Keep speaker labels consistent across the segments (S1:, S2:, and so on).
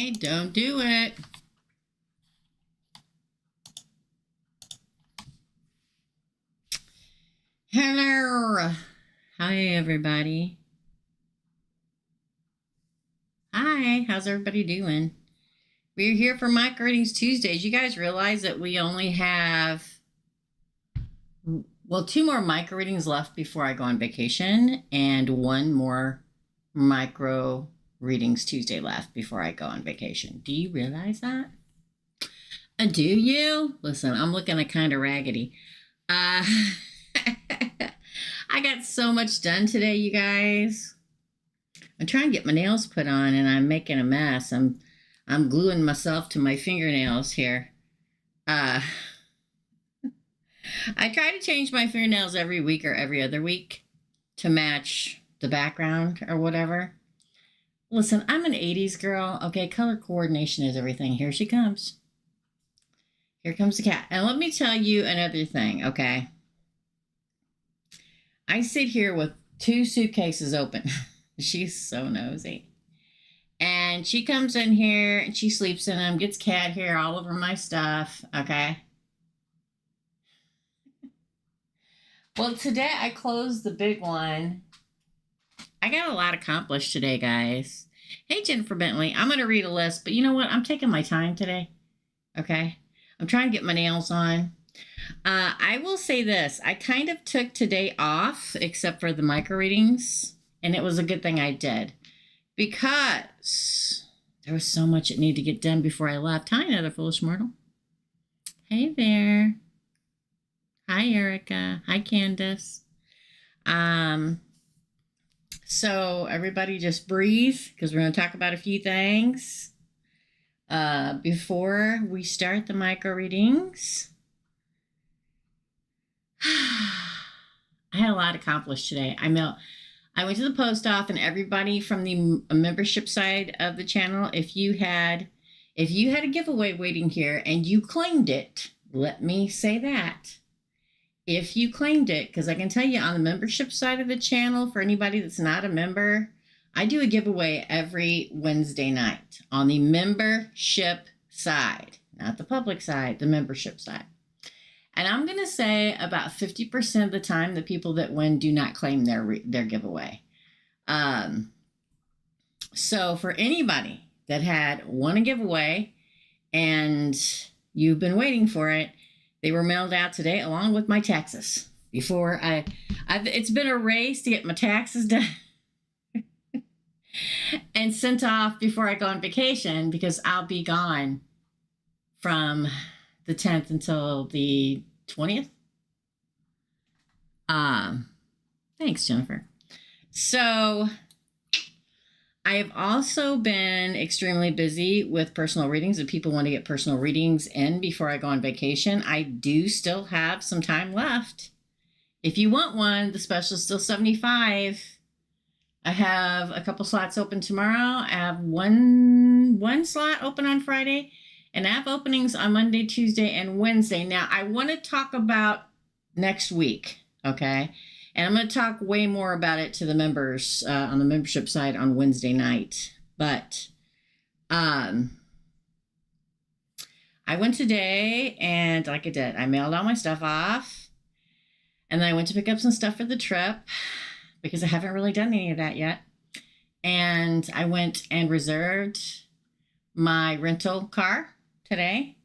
S1: Okay, don't do it. Hello. Hi, everybody. Hi, how's everybody doing? We're here for Micro Readings Tuesdays. You guys realize that we only have, well, 2 more micro readings left before I go on vacation, and 1 more Micro Readings Tuesday left before I go on vacation. Do you realize that? Do you? Listen, I'm looking kind of raggedy. I got so much done today, you guys. I'm trying to get my nails put on, and I'm making a mess. I'm gluing myself to my fingernails here. I try to change my fingernails every week or every other week to match the background or whatever. Listen, I'm an 80s girl. Okay, color coordination is everything. Here she comes. Here comes the cat. And let me tell you another thing, okay? I sit here with 2 suitcases open. She's so nosy. And she comes in here and she sleeps in them, gets cat hair all over my stuff, okay? Well, today I closed the big one. I got a lot accomplished today, guys. Hey, Jennifer Bentley, I'm going to read a list, but you know what? I'm taking my time today, okay? I'm trying to get my nails on. I will say this. I kind of took today off, except for the micro readings, and it was a good thing I did, because there was so much that needed to get done before I left. Hi, another foolish mortal. Hey there. Hi, Erica. Hi, Candace. So everybody just breathe, because we're going to talk about a few things before we start the micro readings. I had a lot accomplished today. I went to the post office, and everybody from the membership side of the channel, if you had a giveaway waiting here and you claimed it, let me say that. If you claimed it, because I can tell you on the membership side of the channel, for anybody that's not a member, I do a giveaway every Wednesday night on the membership side, not the public side, the membership side. And I'm going to say about 50% of the time, the people that win do not claim their giveaway. So for anybody that had won a giveaway and you've been waiting for it, they were mailed out today along with my taxes. Before it's been a race to get my taxes done and sent off before I go on vacation, because I'll be gone from the 10th until the 20th. Thanks, Jennifer. So I have also been extremely busy with personal readings. If people want to get personal readings in before I go on vacation, I do still have some time left. If you want one, the special is still $75. I have a couple slots open tomorrow. I have one slot open on Friday. And I have openings on Monday, Tuesday, and Wednesday. Now, I want to talk about next week, okay? And I'm going to talk way more about it to the members on the membership side on Wednesday night. But I went today, and like I did, I mailed all my stuff off. And then I went to pick up some stuff for the trip, because I haven't really done any of that yet. And I went and reserved my rental car today.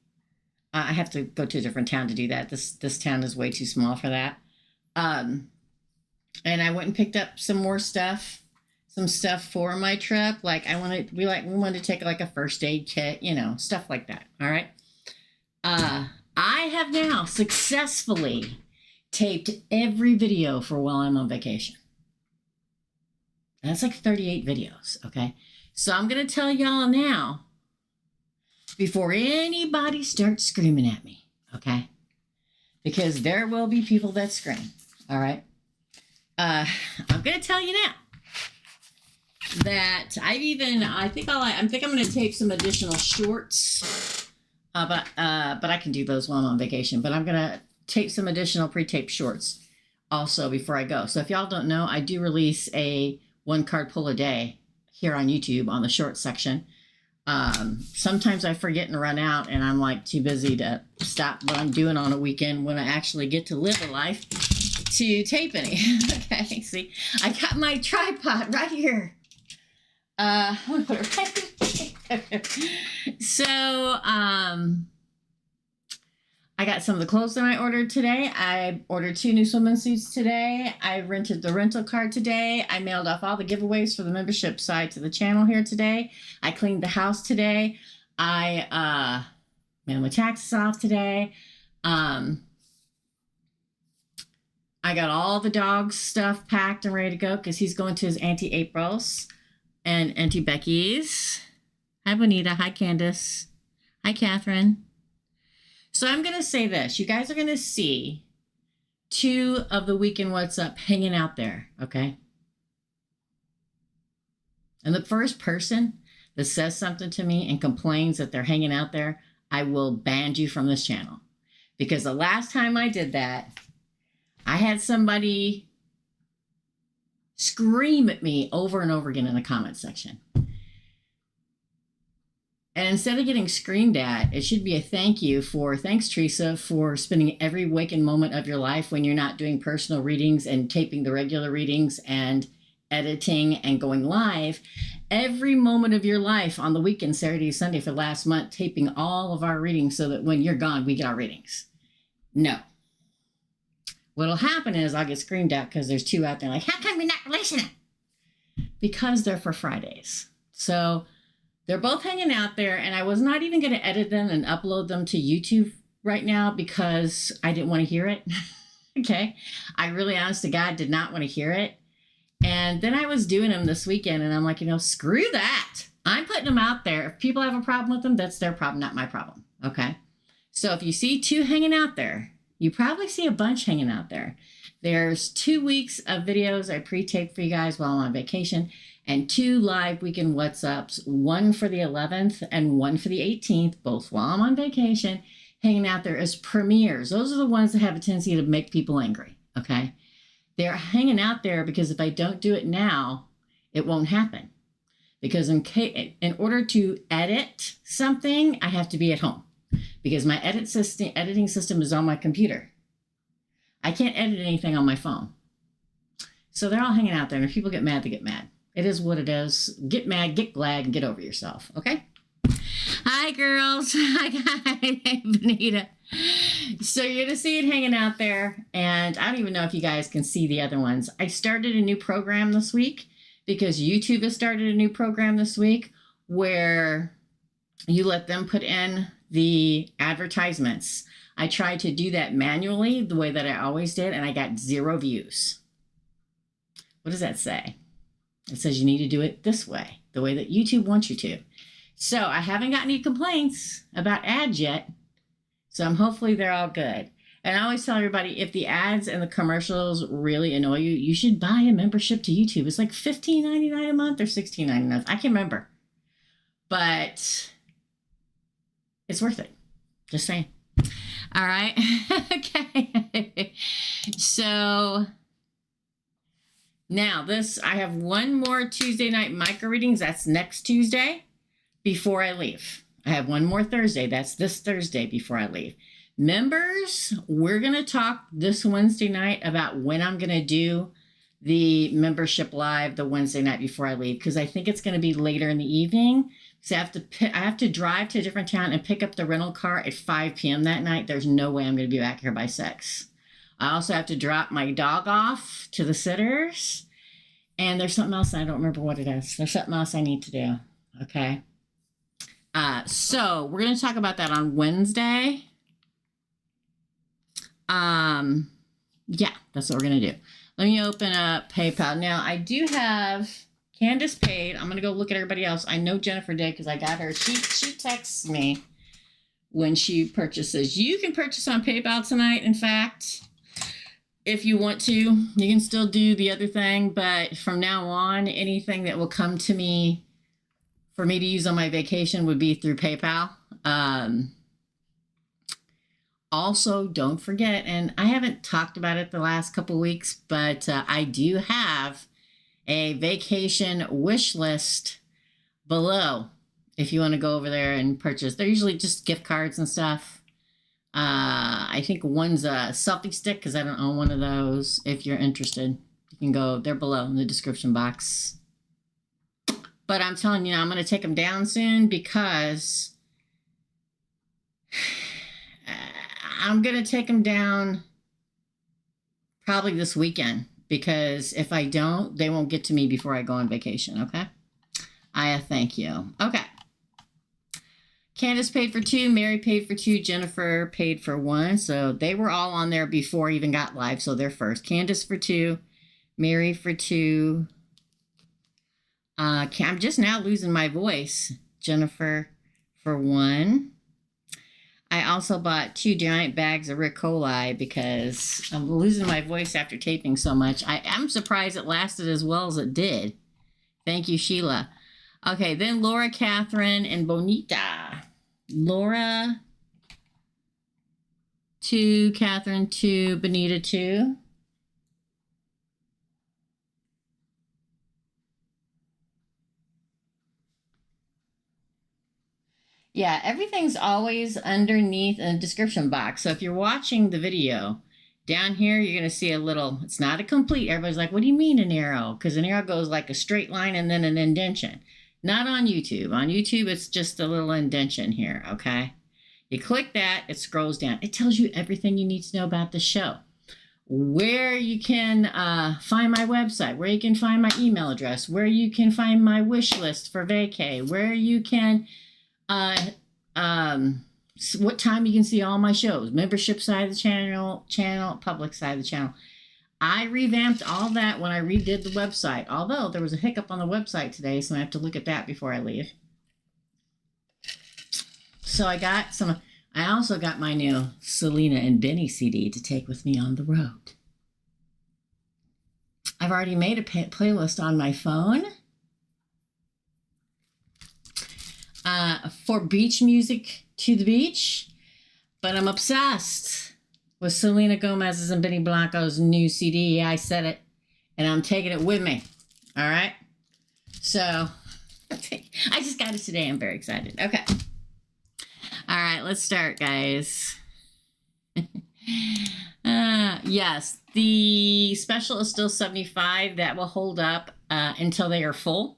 S1: I have to go to a different town to do that. This town is way too small for that. And I went and picked up some more stuff, some stuff for my trip. Like we wanted to take like a first aid kit, you know, stuff like that. All right. I have now successfully taped every video for while I'm on vacation. That's like 38 videos. Okay. So I'm going to tell y'all now, before anybody starts screaming at me, okay? Because there will be people that scream, all right? I'm going to tell you now that I think I'm going to tape some additional shorts, but I can do those while I'm on vacation. But I'm going to tape some additional pre-taped shorts also before I go. So if y'all don't know, I do release a 1 card pull a day here on YouTube on the short section. Sometimes I forget and run out, and I'm like too busy to stop what I'm doing on a weekend when I actually get to live a life to tape any. Okay, see, I got my tripod right here. I'm gonna put it right here. So, I got some of the clothes that I ordered today. I ordered 2 new swimming suits today. I rented the rental car today. I mailed off all the giveaways for the membership side to the channel here today. I cleaned the house today. I mailed my taxes off today. I got all the dog's stuff packed and ready to go because he's going to his Auntie April's and Auntie Becky's. Hi, Bonita. Hi, Candace. Hi, Catherine. So I'm going to say this. You guys are going to see 2 of the Weekend What's Up hanging out there, okay? And the first person that says something to me and complains that they're hanging out there, I will ban you from this channel. Because the last time I did that, I had somebody scream at me over and over again in the comment section. And instead of getting screamed at, it should be a thank you for, thanks, Teresa, for spending every waking moment of your life when you're not doing personal readings and taping the regular readings and editing and going live. Every moment of your life on the weekend, Saturday, Sunday for last month, taping all of our readings so that when you're gone, we get our readings. No. What'll happen is I'll get screamed at because there's 2 out there like, how come you're not listening? Because they're for Fridays. So they're both hanging out there, and I was not even going to edit them and upload them to YouTube right now because I didn't want to hear it. Okay. I really, honest to God, did not want to hear it. And then I was doing them this weekend, and I'm like, screw that. I'm putting them out there. If people have a problem with them, that's their problem, not my problem. Okay. So if you see 2 hanging out there, you probably see a bunch hanging out there. There's 2 weeks of videos I pre-taped for you guys while I'm on vacation, and 2 live Weekend What's Ups, 1 for the 11th and 1 for the 18th, both while I'm on vacation, hanging out there as premieres. Those are the ones that have a tendency to make people angry, okay? They're hanging out there because if I don't do it now, it won't happen. Because in order to edit something, I have to be at home. Because my editing system is on my computer. I can't edit anything on my phone. So they're all hanging out there, and if people get mad, they get mad. It is what it is. Get mad, get glad, and get over yourself, okay? Hi, girls. Hi, Bonita. So you're going to see it hanging out there, and I don't even know if you guys can see the other ones. I started a new program this week because YouTube has started a new program this week where you let them put in the advertisements. I tried to do that manually the way that I always did, and I got 0 views. What does that say? It says you need to do it this way, the way that YouTube wants you to. So I haven't got any complaints about ads yet. So hopefully they're all good. And I always tell everybody, if the ads and the commercials really annoy you, you should buy a membership to YouTube. It's like $15.99 a month or $16.99. I can't remember. But it's worth it. Just saying. All right. Okay. So now I have 1 more Tuesday night micro readings. That's next Tuesday before I leave. I have 1 more Thursday. That's this Thursday before I leave. Members, we're going to talk this Wednesday night about when I'm going to do the membership live the Wednesday night before I leave, because I think it's going to be later in the evening. So I have to drive to a different town and pick up the rental car at 5 p.m. that night. There's no way I'm going to be back here by 6. I also have to drop my dog off to the sitters. And there's something else. I don't remember what it is. There's something else I need to do. Okay. So we're going to talk about that on Wednesday. Yeah, that's what we're going to do. Let me open up PayPal. Now, I do have Candace paid. I'm going to go look at everybody else. I know Jennifer did because I got her. She texts me when she purchases. You can purchase on PayPal tonight, in fact. If you want to, you can still do the other thing, but from now on, anything that will come to me for me to use on my vacation would be through PayPal. Also, don't forget, and I haven't talked about it the last couple weeks, but I do have a vacation wish list below. if you want to go over there and purchase. They're usually just gift cards and stuff. I think one's a selfie stick because I don't own one of those. If you're interested, you can go. They're below in the description box. But I'm telling you, I'm going to take them down soon because I'm going to take them down probably this weekend. Because if I don't, they won't get to me before I go on vacation, okay? I thank you. Okay. Candace paid for 2, Mary paid for 2, Jennifer paid for 1. So they were all on there before I even got live, so they're first. Candace for 2, Mary for 2. I'm just now losing my voice. Jennifer for 1. I also bought 2 giant bags of Ricola because I'm losing my voice after taping so much. I'm surprised it lasted as well as it did. Thank you, Sheila. Okay, then Laura, Catherine, and Bonita. Laura, 2, Catherine, 2, Bonita, 2. Yeah, everything's always underneath in the description box. So if you're watching the video, down here, you're going to see a little, it's not a complete. Everybody's like, what do you mean an arrow? Because an arrow goes like a straight line and then an indentation. Not on YouTube. On YouTube, it's just a little indentation here, okay? You click that, it scrolls down. It tells you everything you need to know about the show. Where you can find my website, where you can find my email address, where you can find my wish list for vacay, where you can... what time you can see all my shows, membership side of the channel, public side of the channel. I revamped all that when I redid the website, although there was a hiccup on the website today, so I have to look at that before I leave. So I also got my new Selena and Benny CD to take with me on the road. I've already made a playlist on my phone. For beach music to the beach, but I'm obsessed with Selena Gomez's and Benny Blanco's new CD. I said it, and I'm taking it with me. All right. So I just got it today. I'm very excited. Okay. All right, let's start, guys. Yes, the special is still $75. That will hold up until they are full.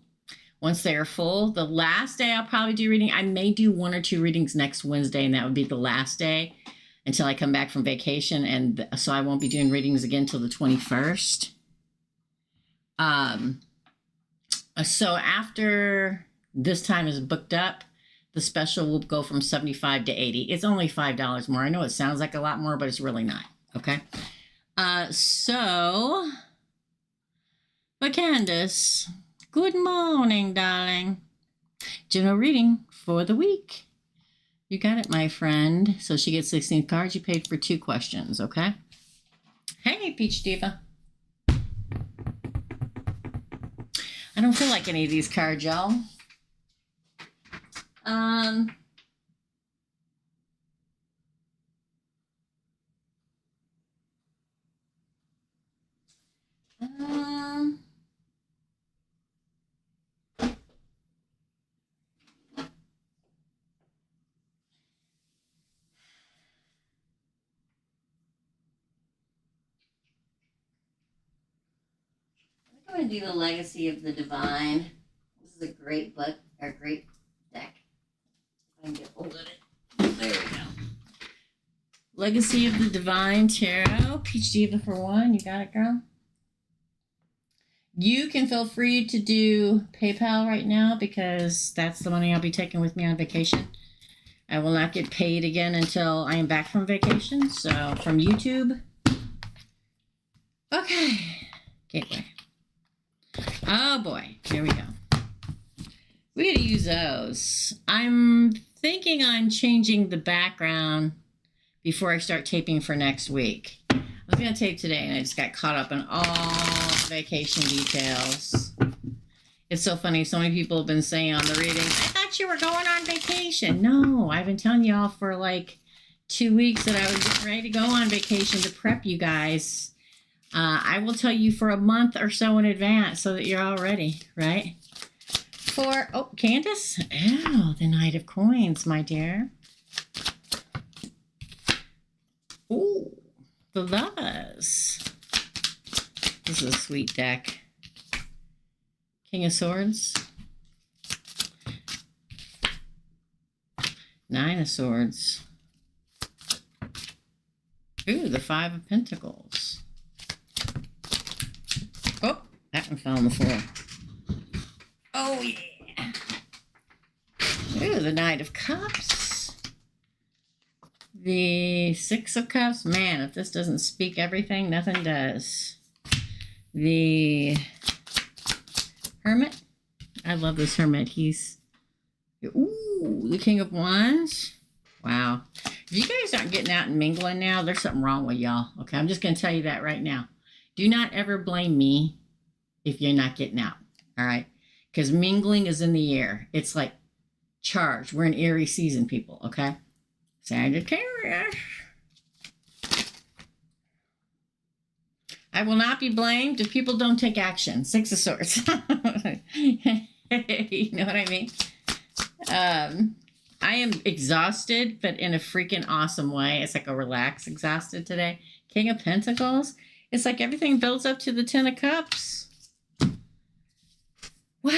S1: Once they are full, the last day I'll probably do reading. I may do 1 or 2 readings next Wednesday, and that would be the last day until I come back from vacation. And so I won't be doing readings again until the 21st. So after this time is booked up, the special will go from $75 to $80. It's only $5 more. I know it sounds like a lot more, but it's really not. Okay. But Candace... Good morning, darling. General reading for the week. You got it, my friend. So she gets 16 cards. You paid for 2 questions, okay? Hey, Peach Diva. I don't feel like any of these cards, y'all. I'm going to do the Legacy of the Divine. This is a great book, or great deck. If I can get hold of it. There we go. Legacy of the Divine Tarot. Peach Diva for 1. You got it, girl? You can feel free to do PayPal right now because that's the money I'll be taking with me on vacation. I will not get paid again until I am back from vacation. So, from YouTube. Okay. Gateway. Oh boy, here we go. We're going to use those. I'm thinking on changing the background before I start taping for next week. I was going to tape today and I just got caught up in all the vacation details. It's so funny. So many people have been saying on the readings, I thought you were going on vacation. No, I've been telling y'all for like 2 weeks that I was getting ready to go on vacation to prep you guys. I will tell you for a month or so in advance so that you're all ready, right? Oh, Candace. Oh, the Knight of Coins, my dear. Oh, the Lovers. This is a sweet deck. King of Swords. Nine of Swords. Ooh, the Five of Pentacles. Oh, that one fell on the floor. Oh, yeah. Ooh, the Knight of Cups. The Six of Cups. Man, if this doesn't speak everything, nothing does. The Hermit. I love this Hermit. He's... Ooh, the King of Wands. Wow. If you guys aren't getting out and mingling now, there's something wrong with y'all. Okay, I'm just going to tell you that right now. Do not ever blame me if you're not getting out. All right? Because mingling is in the air. It's like charged. We're in Aries season, people. Okay? Sagittarius. I will not be blamed if people don't take action. Six of Swords. You know what I mean? I am exhausted, but in a freaking awesome way. It's like a relaxed exhausted today. King of Pentacles. It's like everything builds up to the Ten of Cups. Wow.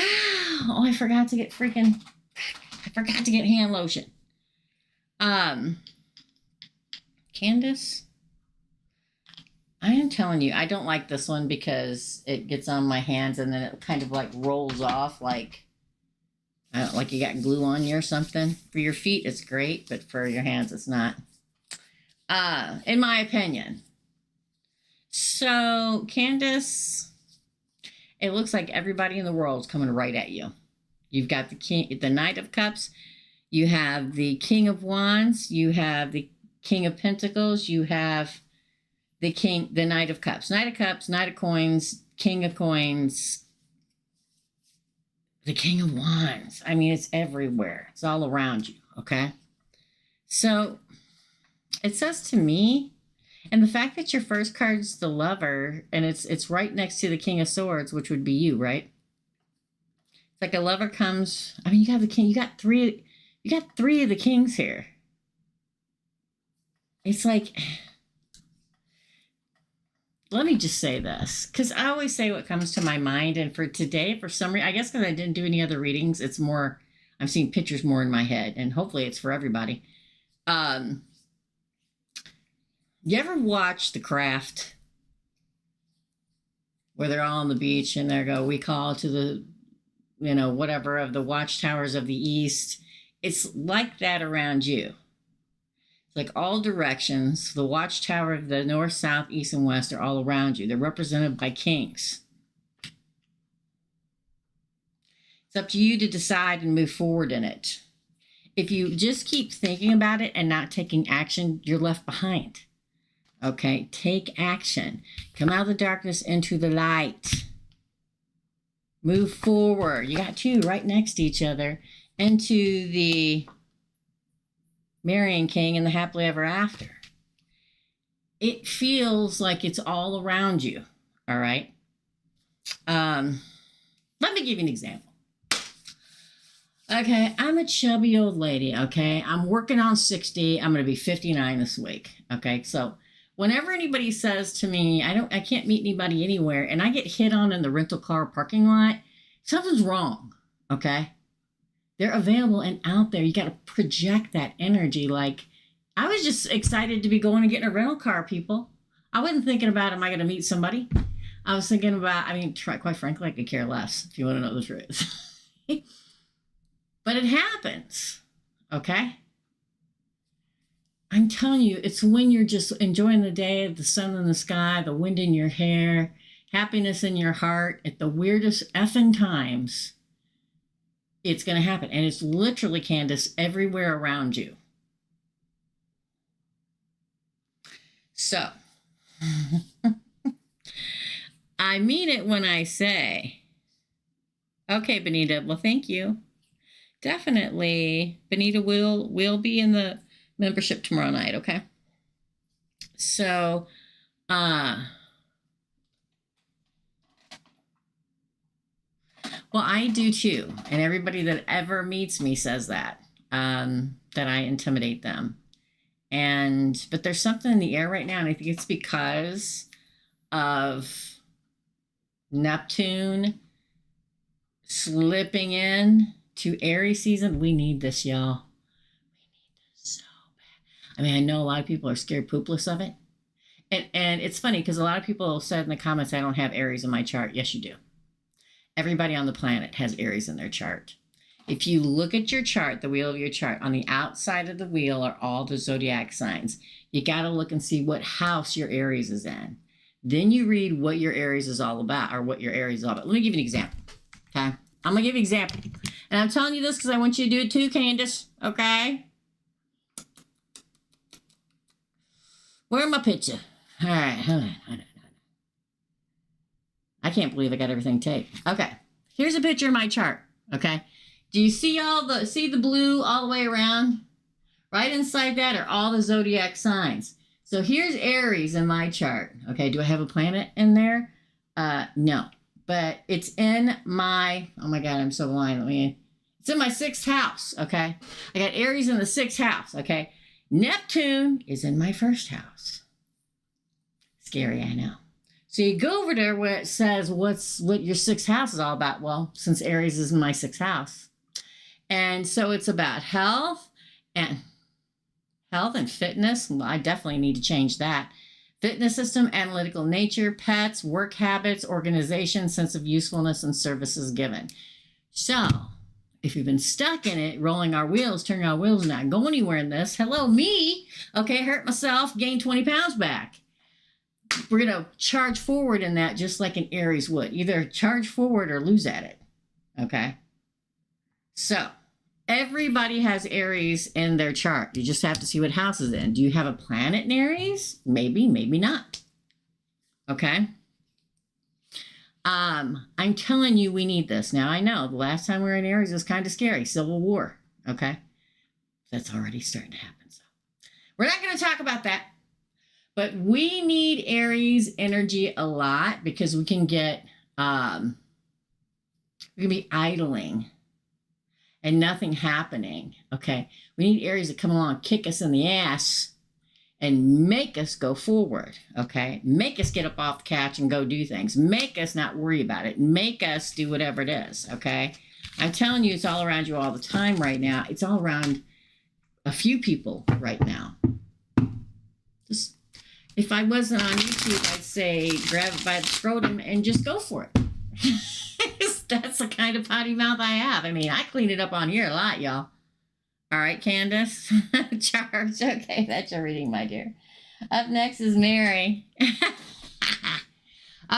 S1: Oh, I forgot to get hand lotion. Candace. I am telling you, I don't like this one because it gets on my hands and then it kind of like rolls off like, I don't like you got glue on you or something. For your feet, it's great, but for your hands, it's not. In my opinion. So, Candace, it looks like everybody in the world is coming right at you. You've got the Knight of Cups. You have the King of Wands. You have the King of Pentacles. You have the Knight of Cups. Knight of Cups, Knight of Coins, King of Coins, the King of Wands. I mean, it's everywhere. It's all around you, okay? So, it says to me, and the fact that your first card's the Lover, and it's right next to the King of Swords, which would be you, right? It's like a lover comes, I mean, you got the king, you got three of the kings here. It's like... Let me just say this, because I always say what comes to my mind. And for today, for some reason, I guess because I didn't do any other readings, it's more, I'm seeing pictures more in my head. And hopefully it's for everybody. You ever watch The Craft? Where they're all on the beach and they go, we call to the, whatever, of the watchtowers of the east. It's like that around you. Like all directions, the watchtower of the north, south, east, and west are all around you. They're represented by kings. It's up to you to decide and move forward in it. If you just keep thinking about it and not taking action, you're left behind. Okay, take action. Come out of the darkness into the light. Move forward. You got two right next to each other into the Marrying King and the Happily Ever After. It feels like it's all around you. All right. Let me give you an example. Okay, I'm a chubby old lady. Okay, I'm working on 60. I'm going to be 59 this week. Okay, so whenever anybody says to me, I can't meet anybody anywhere, and I get hit on in the rental car parking lot, something's wrong. Okay. They're available and out there. You got to project that energy. Like, I was just excited to be going and getting a rental car, people. I wasn't thinking about, am I going to meet somebody? I was thinking about, quite frankly, I could care less, if you want to know the truth. But it happens, okay? I'm telling you, it's when you're just enjoying the day, the sun in the sky, the wind in your hair, happiness in your heart, at the weirdest effing times, it's going to happen. And it's literally, Candace, everywhere around you. So, I mean it when I say, okay, Benita, well, thank you. Definitely, Benita will be in the membership tomorrow night, okay? So, Well, I do too. And everybody that ever meets me says that, that I intimidate them. But there's something in the air right now, and I think it's because of Neptune slipping in to Aries season. We need this, y'all. We need this so bad. I mean, I know a lot of people are scared poopless of it. And it's funny because a lot of people said in the comments, I don't have Aries in my chart. Yes, you do. Everybody on the planet has Aries in their chart. If you look at your chart, the wheel of your chart, on the outside of the wheel are all the zodiac signs. You got to look and see what house your Aries is in. Then you read what your Aries is all about, or what your Aries is all about. Let me give you an example, okay? I'm going to give you an example. And I'm telling you this because I want you to do it too, Candace, okay? Where's my picture? All right, hold on. I can't believe I got everything taped. Okay, here's a picture of my chart, okay? Do you see the blue all the way around? Right inside that are all the zodiac signs. So here's Aries in my chart. Okay, do I have a planet in there? No, but it's in my, oh my God, I'm so blind. It's in my 6th house, okay? I got Aries in the 6th house, okay? Neptune is in my 1st house. Scary, I know. So you go over there where it says what your 6th house is all about. Well, since Aries is in my 6th house. And so it's about health and fitness. Well, I definitely need to change that. Fitness system, analytical nature, pets, work habits, organization, sense of usefulness, and services given. So if you've been stuck in it, rolling our wheels, turning our wheels, not going anywhere in this, hello, me. Okay, hurt myself, gained 20 pounds back. We're going to charge forward in that just like an Aries would. Either charge forward or lose at it. Okay? So, everybody has Aries in their chart. You just have to see what house is in. Do you have a planet in Aries? Maybe, maybe not. Okay? I'm telling you we need this. Now, I know the last time we were in Aries was kind of scary. Civil War. Okay? That's already starting to happen. So, we're not going to talk about that. But we need Aries energy a lot because we can get, we can be idling and nothing happening, okay? We need Aries to come along, kick us in the ass and make us go forward, okay? Make us get up off the couch and go do things. Make us not worry about it. Make us do whatever it is, okay? I'm telling you, it's all around you all the time right now. It's all around a few people right now. Just... If I wasn't on YouTube, I'd say grab it by the scrotum and just go for it. That's the kind of potty mouth I have. I mean, I clean it up on here a lot, y'all. All right, Candace. Charge. Okay, that's your reading, my dear. Up next is Mary.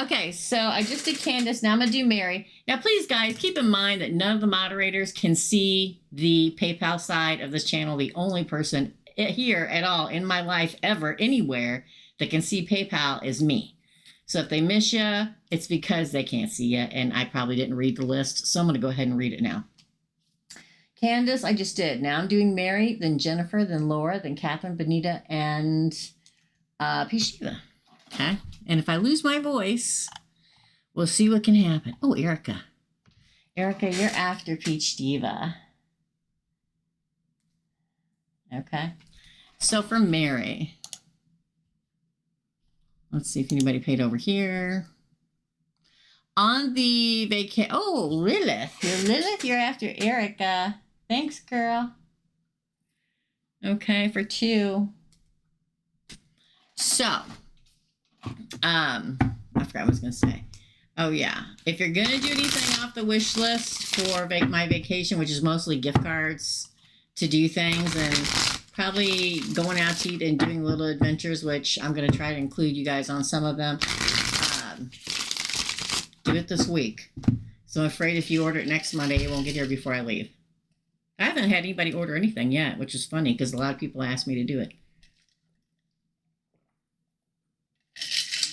S1: Okay, so I just did Candace. Now I'm going to do Mary. Now, please, guys, keep in mind that none of the moderators can see the PayPal side of this channel. The only person here at all in my life ever, anywhere, that can see PayPal is me. So if they miss you, it's because they can't see you, and I probably didn't read the list, so I'm going to go ahead and read it now. Candace, I just did. Now I'm doing Mary, then Jennifer, then Laura, then Catherine, Benita, and Pishiva. Okay? And if I lose my voice, we'll see what can happen. Oh, Erica. Erica, you're after Peach Diva. Okay? So for Mary... Let's see if anybody paid over here. On the vacation. Oh, Lilith. You're after Erica. Thanks, girl. Okay, for 2. So, I forgot what I was going to say. Oh, yeah. If you're going to do anything off the wish list for my vacation, which is mostly gift cards to do things and probably going out to eat and doing little adventures, which I'm going to try to include you guys on some of them. Do it this week. So I'm afraid if you order it next Monday, it won't get here before I leave. I haven't had anybody order anything yet, which is funny because a lot of people ask me to do it.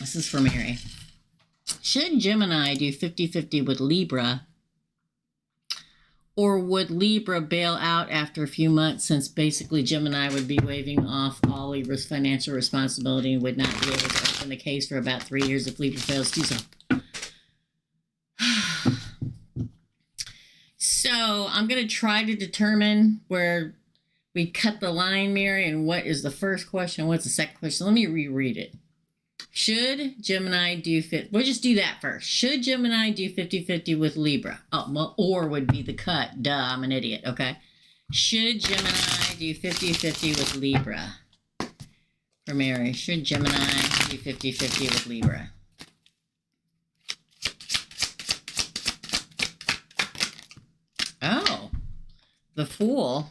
S1: This is for Mary. Should Gemini do 50-50 with Libra? Or would Libra bail out after a few months, since basically Gemini would be waiving off all Libra's financial responsibility and would not be able to open the case for about 3 years if Libra fails to do so? So I'm going to try to determine where we cut the line, Mary, and what is the first question, what's the second question. Let me reread it. Should Gemini do we'll just do that first. Should Gemini do 50-50 with Libra? Oh, well, or would be the cut. Duh, I'm an idiot, okay? Should Gemini do 50-50 with Libra? For Mary, should Gemini do 50-50 with Libra? Oh, the Fool.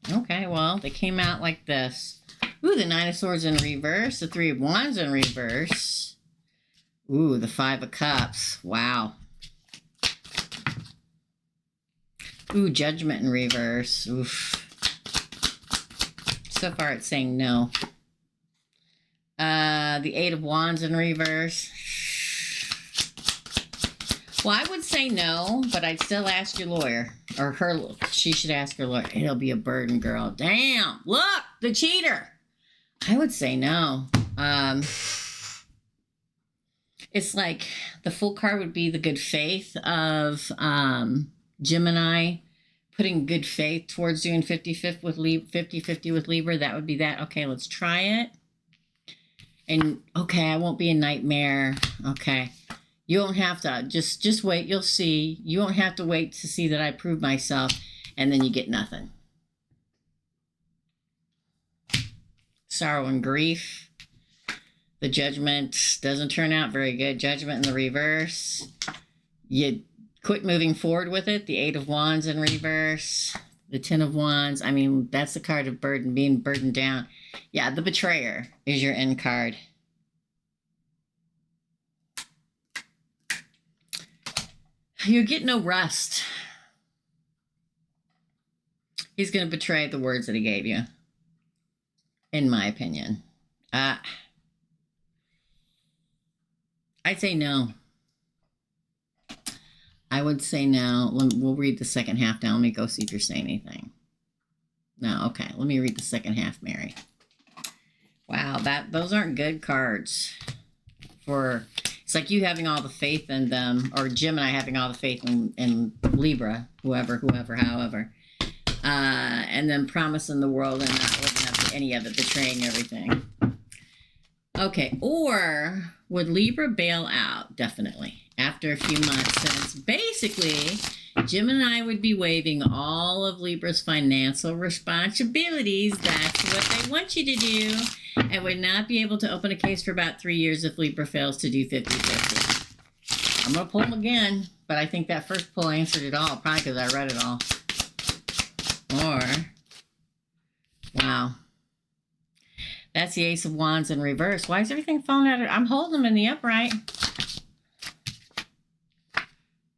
S1: Okay, well, they came out like this. Ooh, the Nine of Swords in reverse. The Three of Wands in reverse. Ooh, the Five of Cups. Wow. Ooh, Judgment in reverse. Oof. So far, it's saying no. The Eight of Wands in reverse. Well, I would say no, but I'd still ask your lawyer. Or her, she should ask her lawyer. It'll be a burden, girl. Damn. Look, the cheater. I would say no. It's like the Fool card would be the good faith of Gemini putting good faith towards doing 50-50 with Libra. That would be that. Okay, let's try it. And okay, I won't be a nightmare. Okay. You won't have to. Just wait. You'll see. You won't have to wait to see that I prove myself, and then you get nothing. Sorrow and grief. The Judgment doesn't turn out very good. Judgment in the reverse. You quit moving forward with it. The Eight of Wands in reverse. The Ten of Wands. I mean, that's the card of burden, being burdened down. Yeah, the Betrayer is your end card. You get no rest. He's going to betray the words that he gave you, in my opinion. I'd say no. I would say no. We'll read the second half now. Let me go see if you're saying anything. No, okay. Let me read the second half, Mary. Wow, those aren't good cards for... It's like you having all the faith in them, or Gemini having all the faith in Libra, whoever, however, and then promising the world and not living up to any of it, betraying everything. Okay, or would Libra bail out? Definitely. After a few months, since basically Gemini would be waiving all of Libra's financial responsibilities. That's what they want you to do. And would not be able to open a case for about 3 years if Libra fails to do 50-50. I'm going to pull them again, but I think that first pull answered it all, probably because I read it all. Or, wow. That's the Ace of Wands in reverse. Why is everything falling out? I'm holding them in the upright.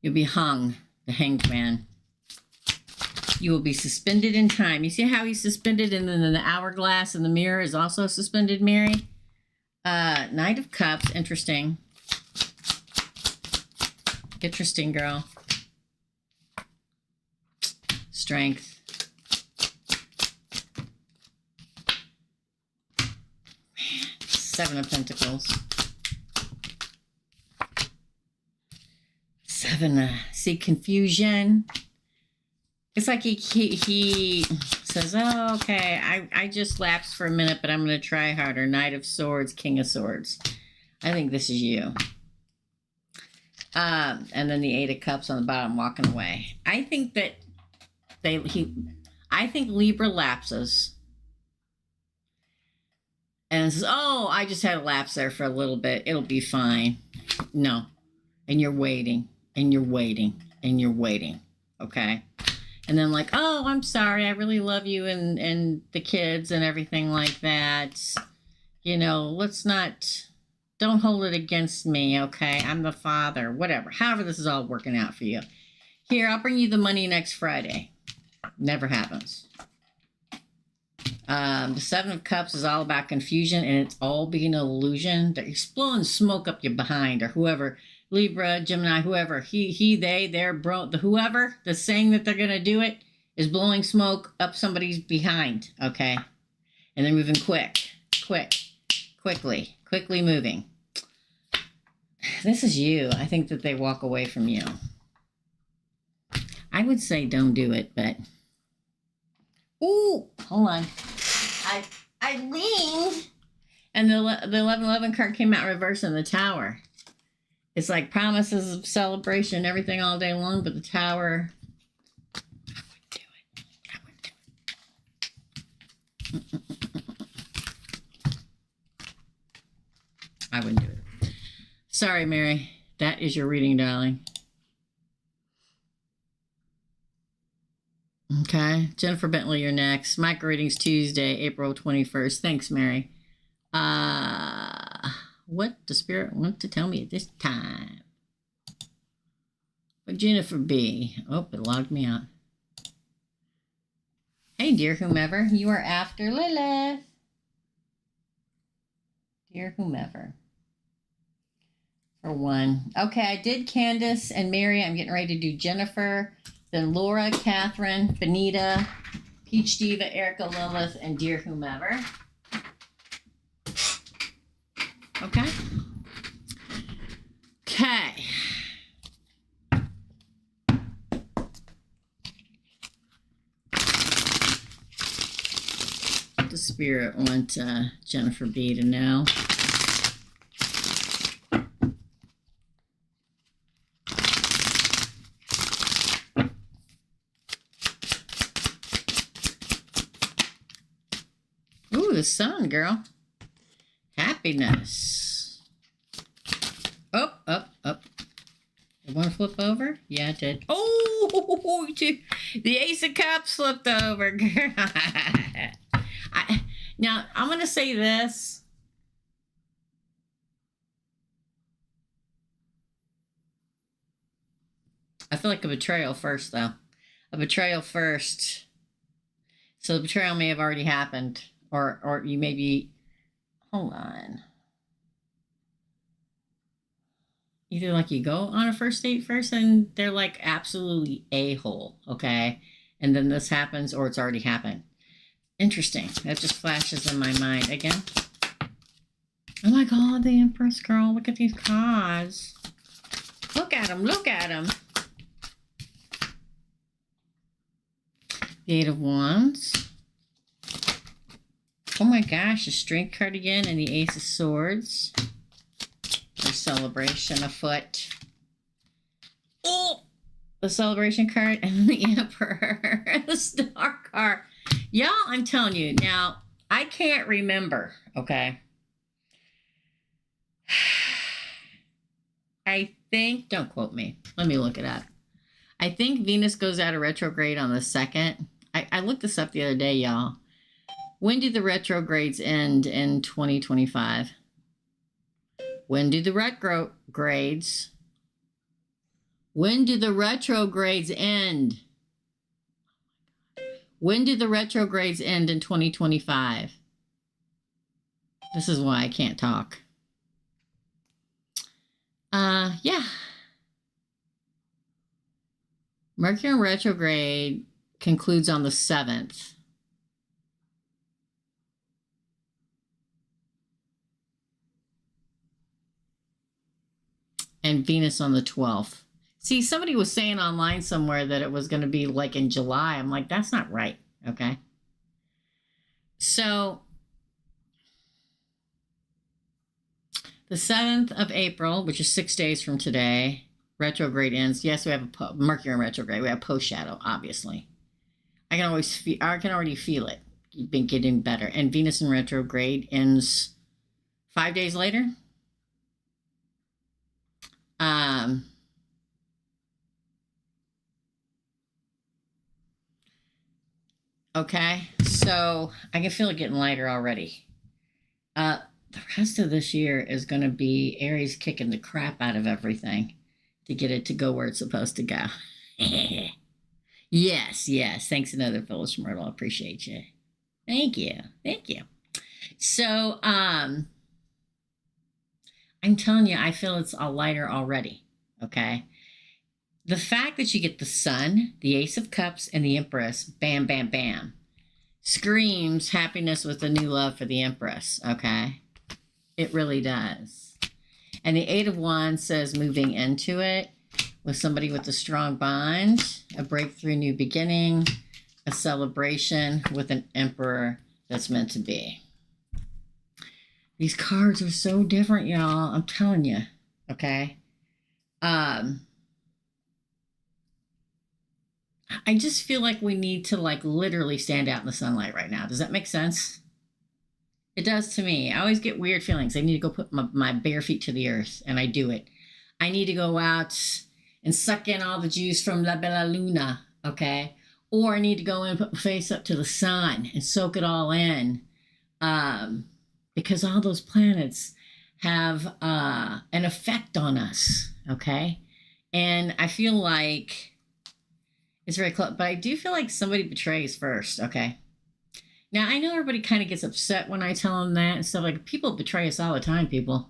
S1: You'll be hung, the Hanged Man. You will be suspended in time. You see how he's suspended, and then the hourglass in the mirror is also suspended, Mary? Knight of Cups. Interesting. Interesting, girl. Strength. Man, Seven of Pentacles. Seven. See, confusion. It's like he says, oh, okay, I just lapsed for a minute, but I'm going to try harder. Knight of Swords, King of Swords. I think this is you. And then the Eight of Cups on the bottom, walking away. I think that I think Libra lapses. And says, oh, I just had a lapse there for a little bit. It'll be fine. No. And you're waiting, and you're waiting, and you're waiting. Okay? And then like, oh, I'm sorry. I really love you and the kids and everything like that. You know, don't hold it against me, okay? I'm the father, whatever. However this is all working out for you. Here, I'll bring you the money next Friday. Never happens. The Seven of Cups is all about confusion, and it's all being an illusion. They're blowing smoke up your behind, or whoever. Libra, Gemini, whoever, the whoever that's saying that they're going to do it is blowing smoke up somebody's behind, okay? And they're moving quickly moving. This is you. I think that they walk away from you. I would say don't do it, but... Ooh, hold on. I leaned, and the 1111 card came out reverse in the Tower. It's like promises of celebration and everything all day long, but the Tower... I wouldn't do it. I wouldn't do it. Sorry, Mary. That is your reading, darling. Okay. Jennifer Bentley, you're next. Micro readings Tuesday, April 21st. Thanks, Mary. What does Spirit want to tell me at this time? But Jennifer B. Oh, it logged me out. Hey, dear whomever. You are after Lilith. Dear whomever. For one. Okay, I did Candace and Mary. I'm getting ready to do Jennifer. Then Laura, Catherine, Benita, Peach Diva, Erica, Lilith, and Dear Whomever. Okay. Okay. What does Spirit want Jennifer B to know? The sun, girl. Happiness. Up. Did one flip over? Yeah, it did. Oh, the Ace of Cups flipped over, girl. Now, I'm going to say this. I feel like a betrayal first, though. A betrayal first. So the betrayal may have already happened. Or you may be, hold on. Either like you go on a first date first and they're like absolutely a-hole, okay? And then this happens or it's already happened. Interesting. That just flashes in my mind again. Oh my God, the Empress, girl. Look at these cards. Look at them. Look at them. The Eight of Wands. Oh my gosh, the Strength card again and the Ace of Swords. There's celebration afoot. Oh! The celebration card and the Emperor. The Star card. Y'all, I'm telling you. Now, I can't remember, okay? I think, don't quote me. Let me look it up. I think Venus goes out of retrograde on the 2nd. I looked this up the other day, y'all. When do the retrogrades end in 2025? When do the retrogrades end? When do the retrogrades end in 2025? This is why I can't talk. Yeah. Mercury in retrograde concludes on the 7th. And Venus on the 12th. See, somebody was saying online somewhere that it was going to be like in July. I'm like, that's not right. Okay. So the 7th of April, which is 6 days from today, retrograde ends. Yes, we have a Mercury in retrograde. We have post shadow, obviously. I can already feel it. You've been getting better. And Venus in retrograde ends 5 days later. Okay, so I can feel it getting lighter already. The rest of this year is going to be Aries kicking the crap out of everything to get it to go where it's supposed to go. Yes. Thanks, another Phyllis Myrtle. I appreciate you. Thank you. So, I'm telling you, I feel it's all lighter already. Okay. The fact that you get the Sun, the Ace of Cups, and the Empress, bam, bam, bam, screams happiness with a new love for the Empress. Okay. It really does. And the Eight of Wands says moving into it with somebody with a strong bond, a breakthrough new beginning, a celebration with an emperor that's meant to be. These cards are so different, y'all. I'm telling you. Okay. I just feel like we need to like literally stand out in the sunlight right now. Does that make sense? It does to me. I always get weird feelings. I need to go put my bare feet to the earth, and I do it. I need to go out and suck in all the juice from La Bella Luna, okay? Or I need to go in and put my face up to the sun and soak it all in. Because all those planets have an effect on us, okay? And I feel like it's very close, but I do feel like somebody betrays first, okay? Now, I know everybody kind of gets upset when I tell them that and stuff. Like, people betray us all the time, people.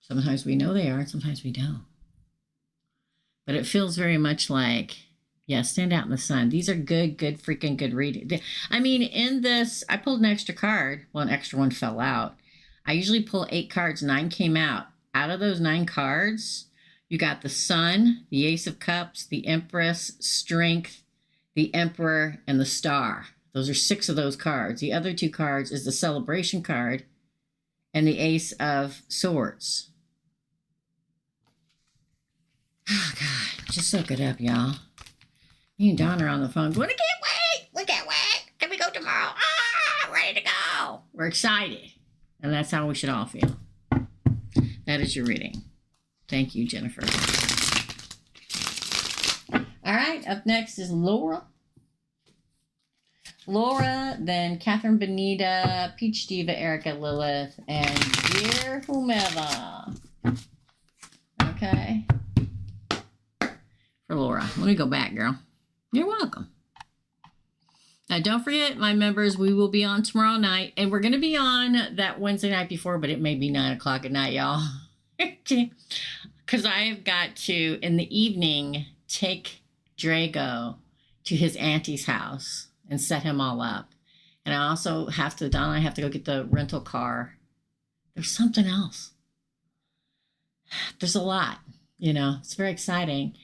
S1: Sometimes we know they are, sometimes we don't. But it feels very much like, yeah, stand out in the sun. These are good freaking good reading. I mean, in this, I pulled an extra card. Well, an extra one fell out. I usually pull 8 cards, 9 came out. Out of those 9 cards, you got the Sun, the Ace of Cups, the Empress, Strength, the Emperor, and the Star. Those are 6 of those cards. The other 2 cards is the Celebration card and the Ace of Swords. Oh, God. Just soak it up, y'all. Me and Don are on the phone. We can't wait. We can't wait. Can we go tomorrow? Ready to go. We're excited. And that's how we should all feel. That is your reading. Thank you, Jennifer. All right. Up next is Laura. Laura, then Catherine Benita, Peach Diva, Erica Lilith, and Dear Whomever. Okay. For Laura. Let me go back, girl. You're welcome. Now, don't forget, my members, we will be on tomorrow night. And we're going to be on that Wednesday night before, but it may be 9 o'clock at night, y'all. Because I've got to, in the evening, take Drago to his auntie's house and set him all up. And I also have to, Donna, I have to go get the rental car. There's something else. There's a lot, you know. It's very exciting.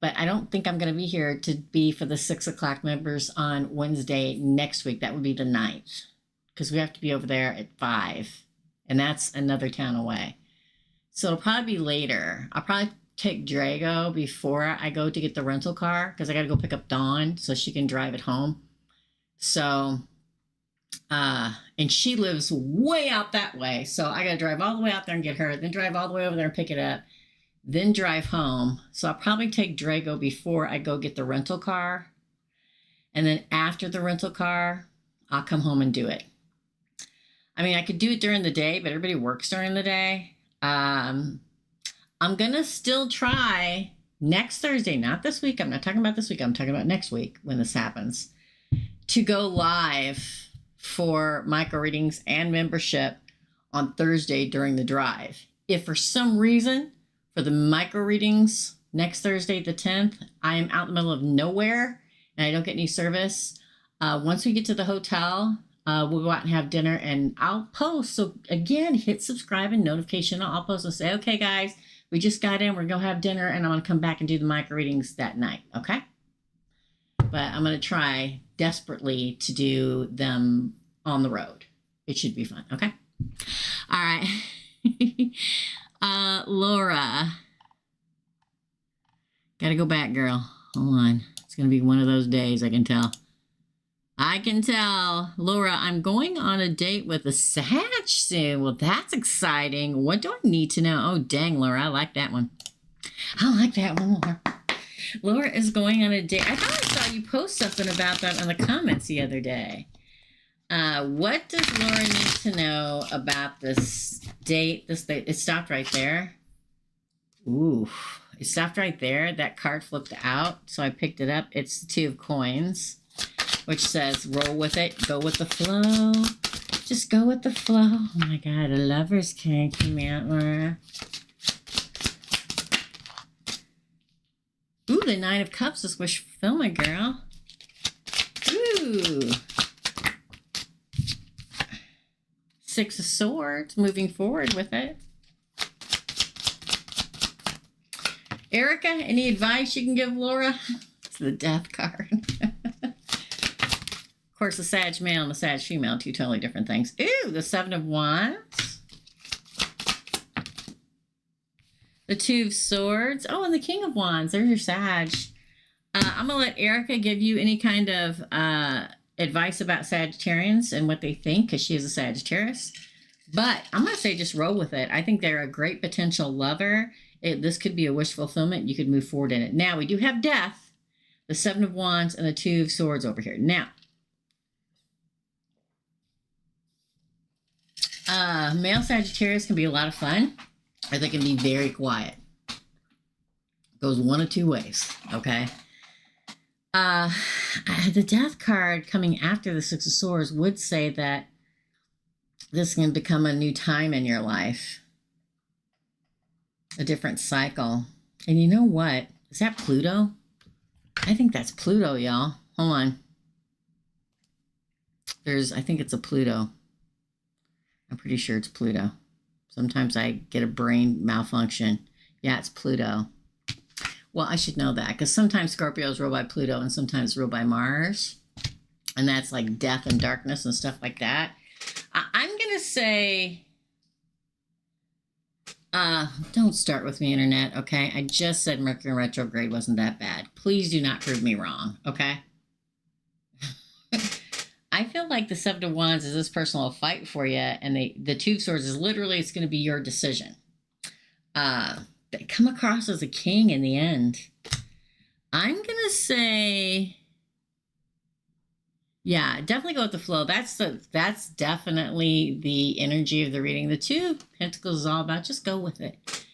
S1: But I don't think I'm going to be here to be for the 6 o'clock members on Wednesday next week. That would be the 9th. Because we have to be over there at 5. And that's another town away. So it'll probably be later. I'll probably take Drago before I go to get the rental car. Because I got to go pick up Dawn so she can drive it home. So, and she lives way out that way. So I got to drive all the way out there and get her. Then drive all the way over there and pick it up. Then drive home. So I'll probably take Drago before I go get the rental car. And then after the rental car, I'll come home and do it. I mean, I could do it during the day, but everybody works during the day. I'm going to still try next Thursday, not this week. I'm not talking about this week. I'm talking about next week when this happens, to go live for micro readings and membership on Thursday during the drive. If for some reason, for the micro readings next Thursday, the 10th, I am out in the middle of nowhere and I don't get any service. Once we get to the hotel, we'll go out and have dinner and I'll post. So again, hit subscribe and notification. I'll post and say, okay, guys, we just got in. We're going to have dinner and I'm going to come back and do the micro readings that night. Okay. But I'm going to try desperately to do them on the road. It should be fun. Okay. All right. Laura. Gotta go back, girl. Hold on. It's gonna be one of those days, I can tell. I can tell. Laura, I'm going on a date with a Sag soon. Well, that's exciting. What do I need to know? Oh, dang, Laura. I like that one. I like that one more. Laura is going on a date. I thought I saw you post something about that in the comments the other day. What does Laura need to know about this date? It stopped right there. Ooh, it stopped right there. That card flipped out, so I picked it up. It's the 2 of coins, which says roll with it, go with the flow. Just go with the flow. Oh my God, a lover's card came out, Laura. Ooh, the 9 of Cups is wish fulfillment, girl. Ooh. 6 of Swords, moving forward with it. Erica, any advice you can give Laura? It's the death card. Of course, the Sag male and the Sag female, two totally different things. Ooh, the Seven of Wands. The Two of Swords. Oh, and the King of Wands. There's your Sag. I'm going to let Erica give you any kind of advice about Sagittarians and what they think, because she is a Sagittarius. But I'm going to say just roll with it. I think they're a great potential lover. This could be a wish fulfillment. You could move forward in it. Now, we do have Death, the Seven of Wands, and the Two of Swords over here. Now, male Sagittarius can be a lot of fun, or they can be very quiet. Goes one of two ways, okay? The Death card coming after the Six of Swords would say that this can become a new time in your life. A different cycle. And you know what? Is that Pluto? I think that's Pluto, y'all. Hold on. I think it's a Pluto. I'm pretty sure it's Pluto. Sometimes I get a brain malfunction. Yeah, it's Pluto. Well, I should know that, because sometimes Scorpio is ruled by Pluto and sometimes ruled by Mars. And that's like death and darkness and stuff like that. I'm going to say... don't start with me, internet, okay? I just said Mercury retrograde wasn't that bad. Please do not prove me wrong, okay? I feel like the Seven of Wands is this personal fight for you, and the Two of Swords is literally, it's going to be your decision. They come across as a king in the end. I'm going to say... Yeah, definitely go with the flow. That's definitely the energy of the reading. The Two of Pentacles is all about just go with it.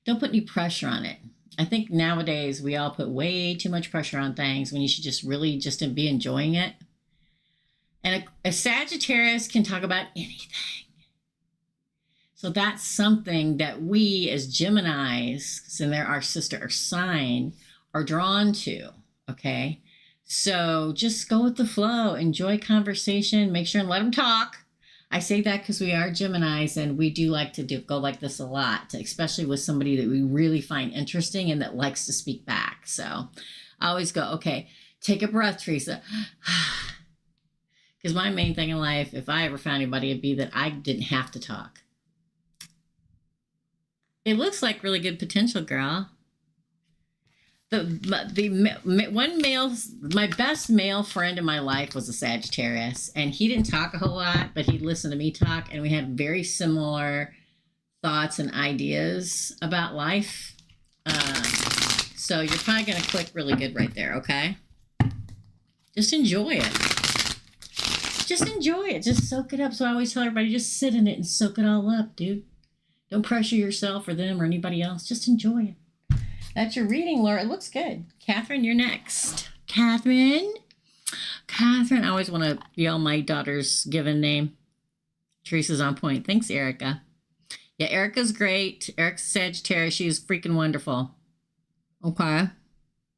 S1: Don't put any pressure on it. I think nowadays we all put way too much pressure on things when you should just really just be enjoying it. And a Sagittarius can talk about anything. So that's something that we as Geminis, and they're our sister sign, are drawn to, okay? So just go with the flow, enjoy conversation, make sure and let them talk. I say that because we are Geminis and we do like to go like this a lot, especially with somebody that we really find interesting and that likes to speak back. So I always go, okay, take a breath, Teresa. Because my main thing in life, if I ever found anybody, it'd be that I didn't have to talk. It looks like really good potential, girl. My best male friend in my life was a Sagittarius, and he didn't talk a whole lot, but he'd listen to me talk, and we had very similar thoughts and ideas about life. So you're probably going to click really good right there, okay? Just enjoy it. Just enjoy it. Just soak it up. So I always tell everybody, just sit in it and soak it all up, dude. Don't pressure yourself or them or anybody else. Just enjoy it. That's your reading, Laura. It looks good. Catherine, you're next. Catherine, I always want to yell my daughter's given name. Teresa's on point. Thanks, Erica. Yeah, Erica's great. Erica's Sagittarius. She's freaking wonderful. Okay.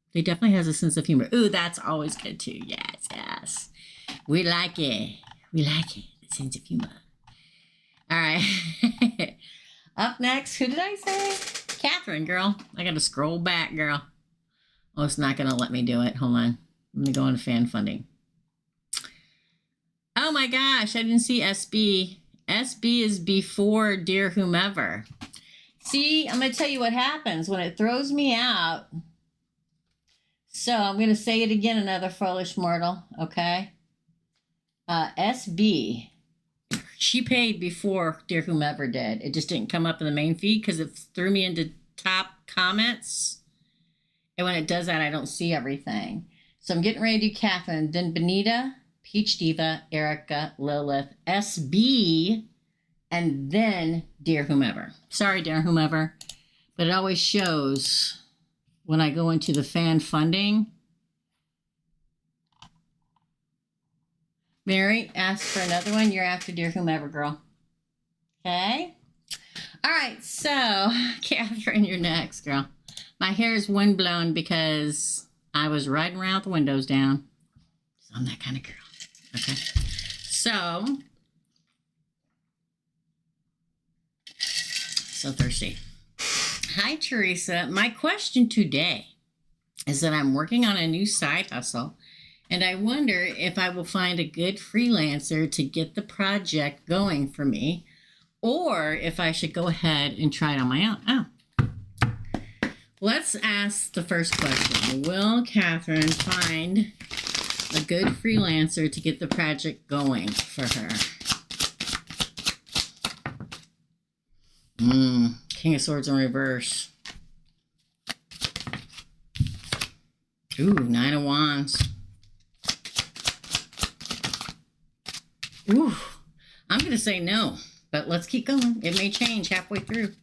S1: He definitely has a sense of humor. Ooh, that's always good, too. Yes, yes. We like it. We like it. The sense of humor. All right. Up next, who did I say? Catherine, girl. I got to scroll back, girl. Oh, it's not going to let me do it. Hold on. Let me go into fan funding. Oh, my gosh. I didn't see SB. SB is before Dear Whomever. See, I'm going to tell you what happens when it throws me out. So I'm going to say it again, another foolish mortal. Okay. SB. She paid before Dear Whomever did. It just didn't come up in the main feed because it threw me into top comments. And when it does that, I don't see everything. So I'm getting ready to do Catherine, then Benita, Peach Diva, Erica, Lilith, SB, and then Dear Whomever. Sorry, Dear Whomever, but it always shows when I go into the fan funding. Mary asked for another one. You're after Dear Whomever, girl. Okay. All right. So, Catherine, you're next, girl. My hair is windblown because I was riding around with the windows down. So I'm that kind of girl. Okay. So thirsty. Hi, Teresa. My question today is that I'm working on a new side hustle, and I wonder if I will find a good freelancer to get the project going for me, or if I should go ahead and try it on my own. Let's ask the first question. Will Catherine find a good freelancer to get the project going for her? King of Swords in reverse. Ooh, Nine of Wands. Ooh, I'm going to say no, but let's keep going. It may change halfway through.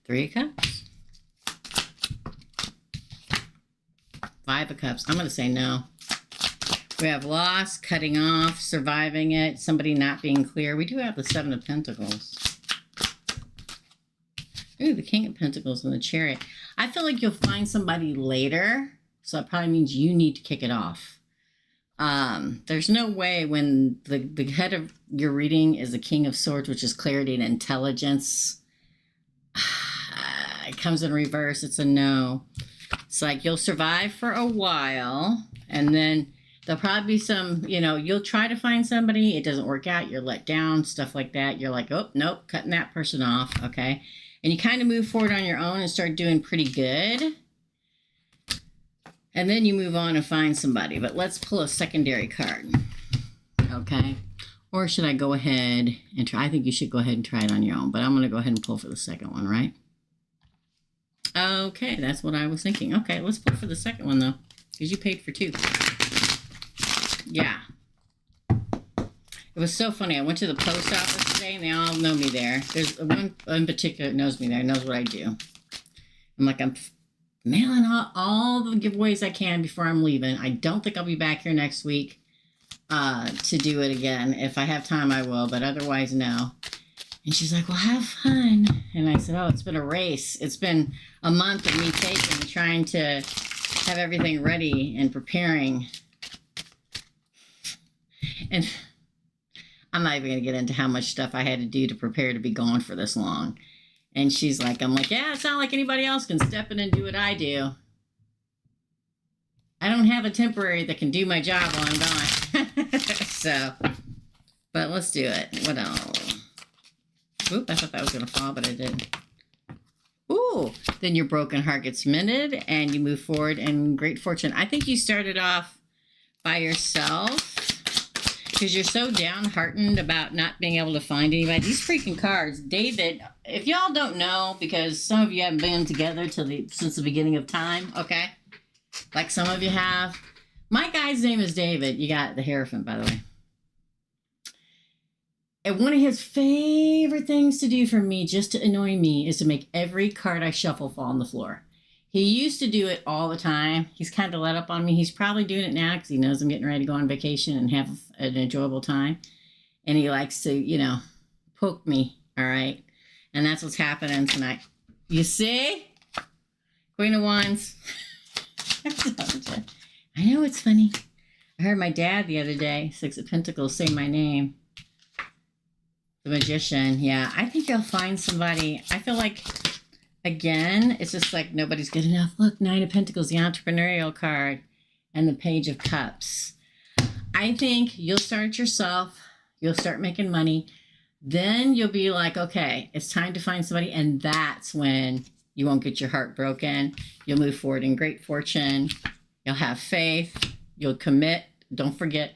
S1: Three of Cups. Five of Cups. I'm going to say no. We have loss, cutting off, surviving it, somebody not being clear. We do have the Seven of Pentacles. Ooh, the King of Pentacles and the Chariot. I feel like you'll find somebody later, so that probably means you need to kick it off. There's no way when the head of your reading is the King of Swords, which is clarity and intelligence. It comes in reverse. It's a no. It's like you'll survive for a while, and then there'll probably be some, you'll try to find somebody. It doesn't work out. You're let down, stuff like that. You're like, oh, nope, cutting that person off. Okay. And you kind of move forward on your own and start doing pretty good. And then you move on and find somebody. But let's pull a secondary card. Okay. Or should I go ahead and try? I think you should go ahead and try it on your own. But I'm going to go ahead and pull for the second one, right? Okay. That's what I was thinking. Okay. Let's pull for the second one, though. Because you paid for two. Yeah. It was so funny. I went to the post office today, and they all know me there. There's one in particular that knows me there, knows what I do. I'm mailing out all the giveaways I can before I'm leaving. I don't think I'll be back here next week to do it again. If I have time, I will, but otherwise, no. And she's like, well, have fun. And I said, oh, it's been a race. It's been a month of me taking, trying to have everything ready and preparing. And I'm not even going to get into how much stuff I had to do to prepare to be gone for this long. And she's like, I'm like, yeah, it's not like anybody else can step in and do what I do. I don't have a temporary that can do my job while I'm gone. So, but let's do it. What else? Oop, I thought that was going to fall, but it didn't. Ooh, then your broken heart gets mended and you move forward in great fortune. I think you started off by yourself, because you're so downhearted about not being able to find anybody. These freaking cards. David, if y'all don't know, because some of you haven't been together since the beginning of time, okay? Like some of you have. My guy's name is David. You got the Hierophant, by the way. And one of his favorite things to do for me, just to annoy me, is to make every card I shuffle fall on the floor. He used to do it all the time. He's kind of let up on me. He's probably doing it now because he knows I'm getting ready to go on vacation and have an enjoyable time. And he likes to, poke me, all right? And that's what's happening tonight. You see? Queen of Wands. I know it's funny. I heard my dad the other day, Six of Pentacles, say my name. The Magician. Yeah, I think you'll find somebody. I feel like... Again, it's just like nobody's good enough. Look, Nine of Pentacles, the entrepreneurial card, and the Page of Cups. I think you'll start yourself. You'll start making money. Then you'll be like, okay, it's time to find somebody. And that's when you won't get your heart broken. You'll move forward in great fortune. You'll have faith. You'll commit. Don't forget,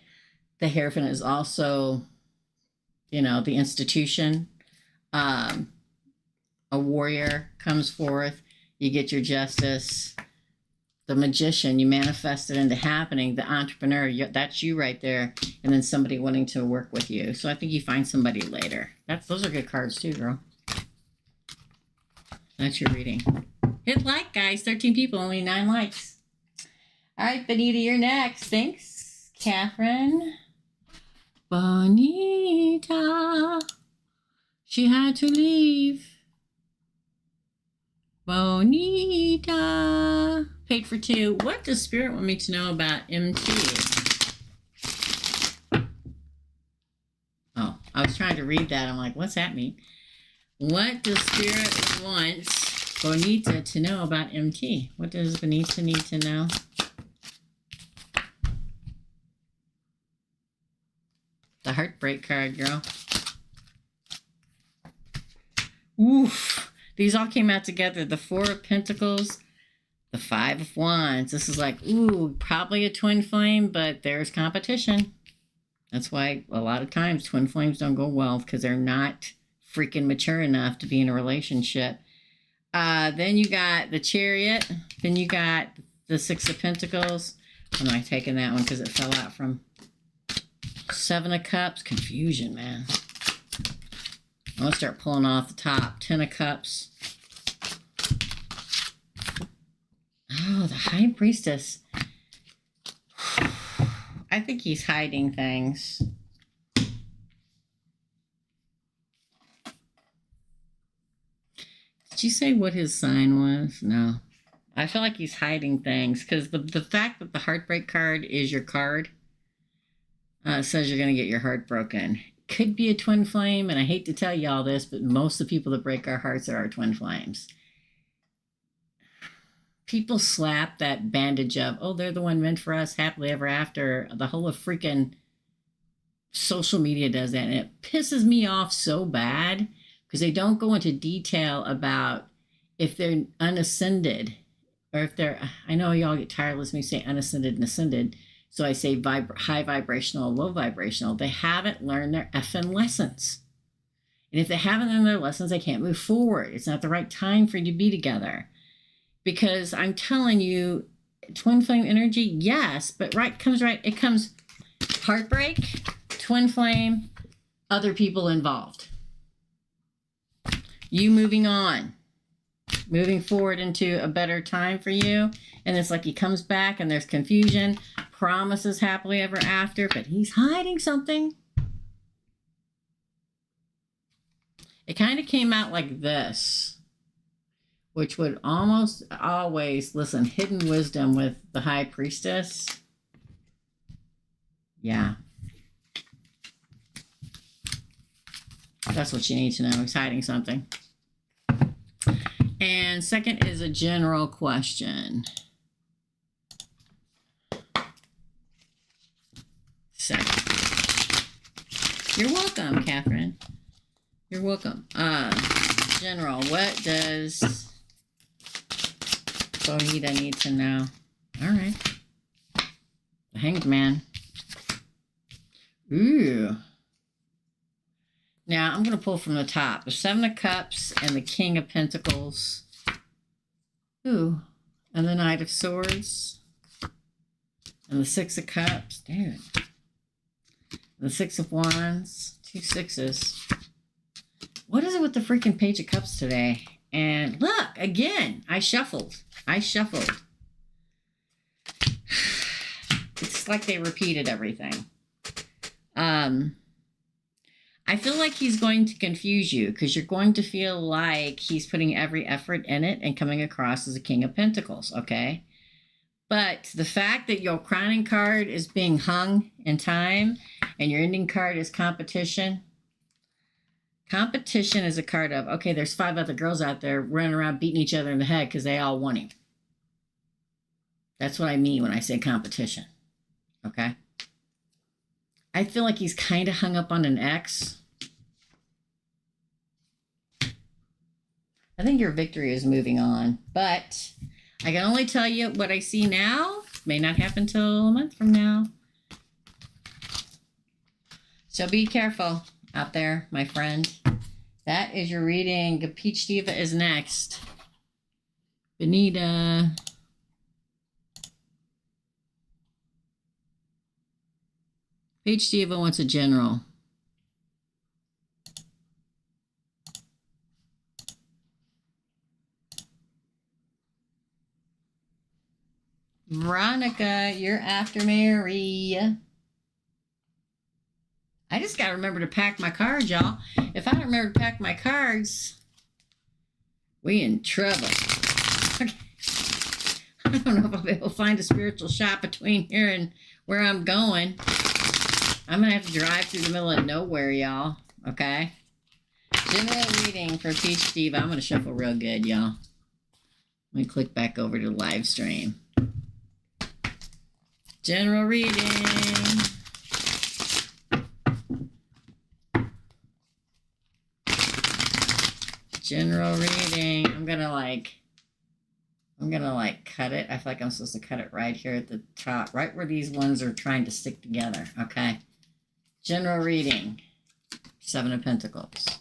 S1: the Hierophant is also, the institution. A warrior comes forth, you get your justice. The Magician, you manifest it into happening. The entrepreneur, that's you right there. And then somebody wanting to work with you. So I think you find somebody later. Those are good cards too, girl. That's your reading. Hit like, guys. 13 people, only 9 likes. All right, Benita, you're next. Thanks, Catherine. Bonita. She had to leave. Bonita. Paid for 2. What does Spirit want me to know about MT? Oh, I was trying to read that. I'm like, what's that mean? What does Spirit want Bonita to know about MT? What does Bonita need to know? The heartbreak card, girl. Oof. These all came out together. The Four of Pentacles, the Five of Wands. This is like, ooh, probably a twin flame, but there's competition. That's why a lot of times twin flames don't go well, because they're not freaking mature enough to be in a relationship. Then you got the Chariot. Then you got the Six of Pentacles. I'm not taking that one because it fell out from Seven of Cups. Confusion, man. I'm going to start pulling off the top. Ten of Cups. Oh, the High Priestess. I think he's hiding things. Did you say what his sign was? No. I feel like he's hiding things, because the fact that the Heartbreak card is your card says you're going to get your heart broken. Could be a twin flame, and I hate to tell you all this, but most of the people that break our hearts are our twin flames. People slap that bandage of, oh, they're the one meant for us, happily ever after. The whole of freaking social media does that, and it pisses me off so bad, because they don't go into detail about if they're unascended, or if they're, I know y'all get tired of listening to me say unascended and ascended, so I say high vibrational, low vibrational. They haven't learned their effing lessons. And if they haven't learned their lessons, they can't move forward. It's not the right time for you to be together. Because I'm telling you, twin flame energy, yes, but it comes heartbreak, twin flame, other people involved. You moving on, moving forward into a better time for you. And it's like he comes back and there's confusion, promises happily ever after, but he's hiding something. It kind of came out like this, which would almost always, listen, hidden wisdom with the High Priestess. Yeah. That's what you need to know. He's hiding something. And second is a general question. Second. You're welcome, Catherine. You're welcome. General, what does Bonita need to know? All right. The Hanged Man. Ooh. Now, I'm going to pull from the top. The Seven of Cups and the King of Pentacles. Ooh. And the Knight of Swords. And the Six of Cups. Dude. The Six of Wands. Two sixes. What is it with the freaking Page of Cups today? And look, again, I shuffled. It's like they repeated everything. I feel like he's going to confuse you, because you're going to feel like he's putting every effort in it and coming across as a King of Pentacles, okay? But the fact that your crowning card is being hung in time and your ending card is competition. Competition is a card of, okay, there's 5 other girls out there running around beating each other in the head because they all want him. That's what I mean when I say competition, okay? I feel like he's kind of hung up on an ex. I think your victory is moving on, but I can only tell you what I see now. May not happen till a month from now. So be careful out there, my friend. That is your reading. Peach Diva is next. Benita. Peach Diva wants a general. Veronica, you're after Mary. I just got to remember to pack my cards, y'all. If I don't remember to pack my cards, we in trouble. Okay. I don't know if I'll be able to find a spiritual shop between here and where I'm going. I'm going to have to drive through the middle of nowhere, y'all. Okay? General reading for Peach Diva. I'm going to shuffle real good, y'all. Let me click back over to live stream. General reading. General reading. I'm gonna cut it. I feel like I'm supposed to cut it right here at the top, right where these ones are trying to stick together. Okay. General reading. 7 of Pentacles.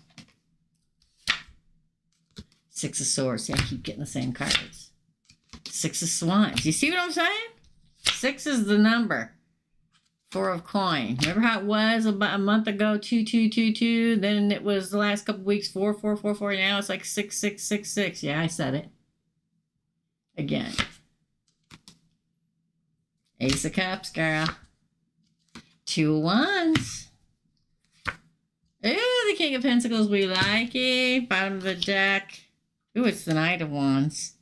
S1: 6 of Swords. See, I keep getting the same cards. 6 of Swands. You see what I'm saying? 6 is the number. 4 of Coin. Remember how it was about a month ago? 2, 2, 2, 2. Then it was the last couple weeks 4, 4, 4, 4. Now it's like 6, 6, 6, 6. Yeah, I said it. Again. Ace of Cups, girl. 2 of Wands. Ooh, the King of Pentacles. We like it. Bottom of the deck. Ooh, it's the Knight of Wands.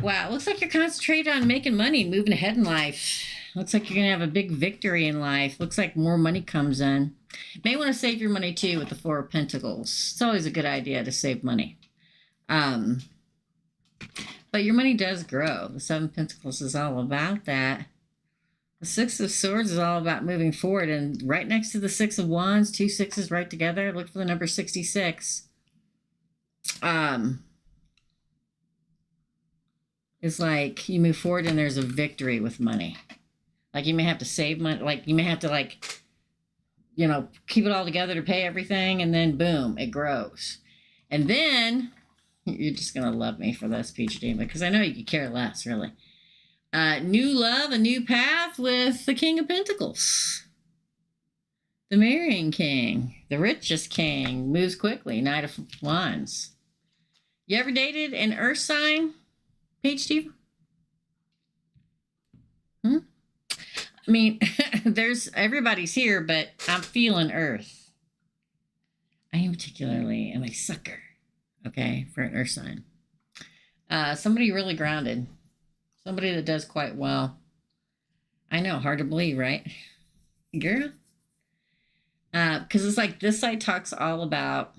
S1: Wow, looks like you're concentrated on making money, moving ahead in life. Looks like you're going to have a big victory in life. Looks like more money comes in. May want to save your money, too, with the 4 of Pentacles. It's always a good idea to save money. But your money does grow. The 7 of Pentacles is all about that. The 6 of Swords is all about moving forward. And right next to the 6 of Wands, 2 6s right together. Look for the number 66. It's like you move forward and there's a victory with money. Like you may have to save money. Like you may have to keep it all together to pay everything. And then boom, it grows. And then you're just going to love me for this, Peach Diva, because I know you could care less, really. New love, a new path with the King of Pentacles. The marrying king, the richest king, moves quickly. Knight of Wands. You ever dated an earth sign, Peach Diva? I mean, everybody's here, but I'm feeling earth. I am a sucker, okay, for an earth sign. Somebody really grounded. Somebody that does quite well. I know, hard to believe, right? Girl? Because it's like this side talks all about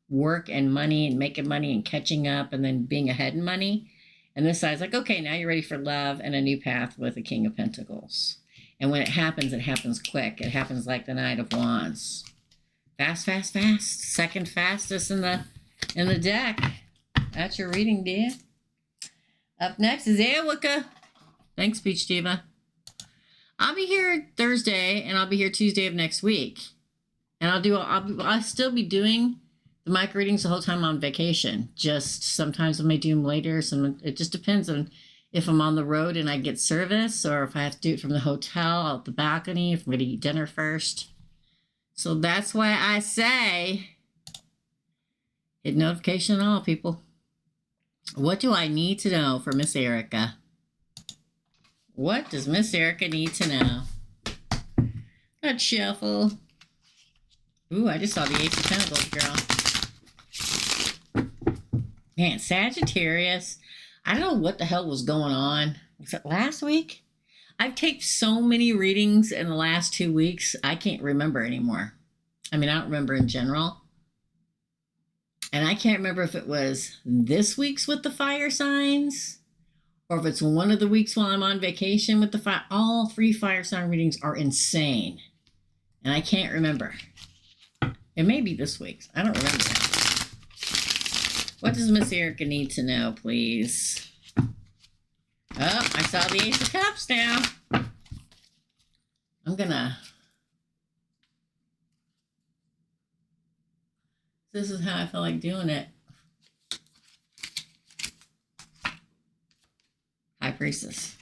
S1: work and money and making money and catching up and then being ahead in money. And this side's like, okay, now you're ready for love and a new path with the King of Pentacles. And when it happens quick. It happens like the Knight of Wands. Fast, fast, fast. Second fastest in the deck. That's your reading, dear. Up next is Erica. Thanks, Peach Diva. I'll be here Thursday and I'll be here Tuesday of next week. And I'll still be doing the mic readings the whole time I'm on vacation. Just sometimes I may do them later. It just depends on if I'm on the road and I get service or if I have to do it from the hotel out the balcony, if I'm going to eat dinner first. So that's why I say hit notification on all, people. What do I need to know for Miss Erica? What does Miss Erica need to know? Let's shuffle. Ooh, I just saw the Ace of Pentacles, girl. Man, Sagittarius. I don't know what the hell was going on. Was it last week? I've taken so many readings in the last 2 weeks, I can't remember anymore. I mean, I don't remember in general. And I can't remember if it was this week's with the fire signs or if it's one of the weeks while I'm on vacation with the fire. All 3 fire sign readings are insane. And I can't remember. It may be this week's. I don't remember that. What does Miss Erica need to know, please? Oh, I saw the Ace of Cups now. This is how I feel like doing it. High Priestess.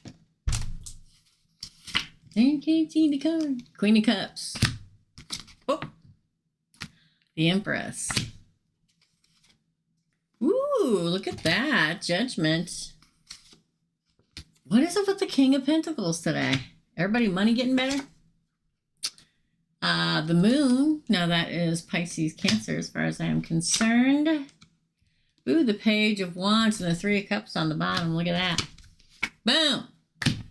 S1: You can't see the card. Queen of Cups. Oh. The Empress. Ooh, look at that. Judgment. What is up with the King of Pentacles today? Everybody money getting better? The Moon. Now that is Pisces, Cancer as far as I am concerned. Ooh, the Page of Wands and the 3 of Cups on the bottom. Look at that. Boom.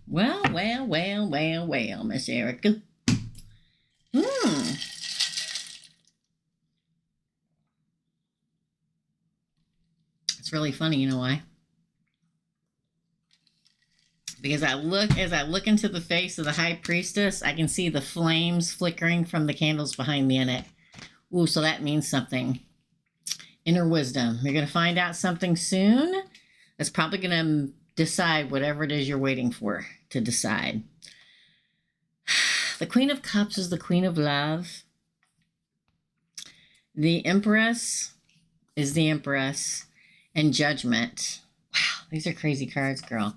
S1: Well, well, well, well, well, Miss Erica. really funny. You know why? Because as I look into the face of the high priestess, I can see the flames flickering from the candles behind me in it. Ooh, so that means something. Inner wisdom. You're going to find out something soon. That's probably going to decide whatever it is you're waiting for to decide. The Queen of Cups is the Queen of Love. The Empress is the Empress. And Judgment. Wow, these are crazy cards, girl.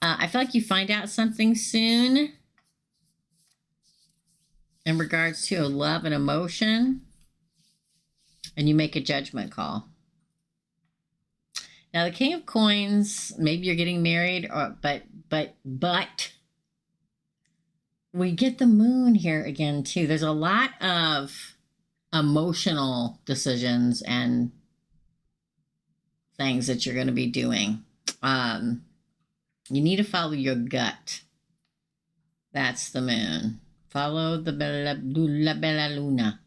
S1: I feel like you find out something soon in regards to love and emotion, and you make a judgment call. Now, the King of Coins, maybe you're getting married, or but we get the Moon here again too. There's a lot of emotional decisions and things that you're going to be doing. You need to follow your gut. That's the Moon. Follow the Bella Luna.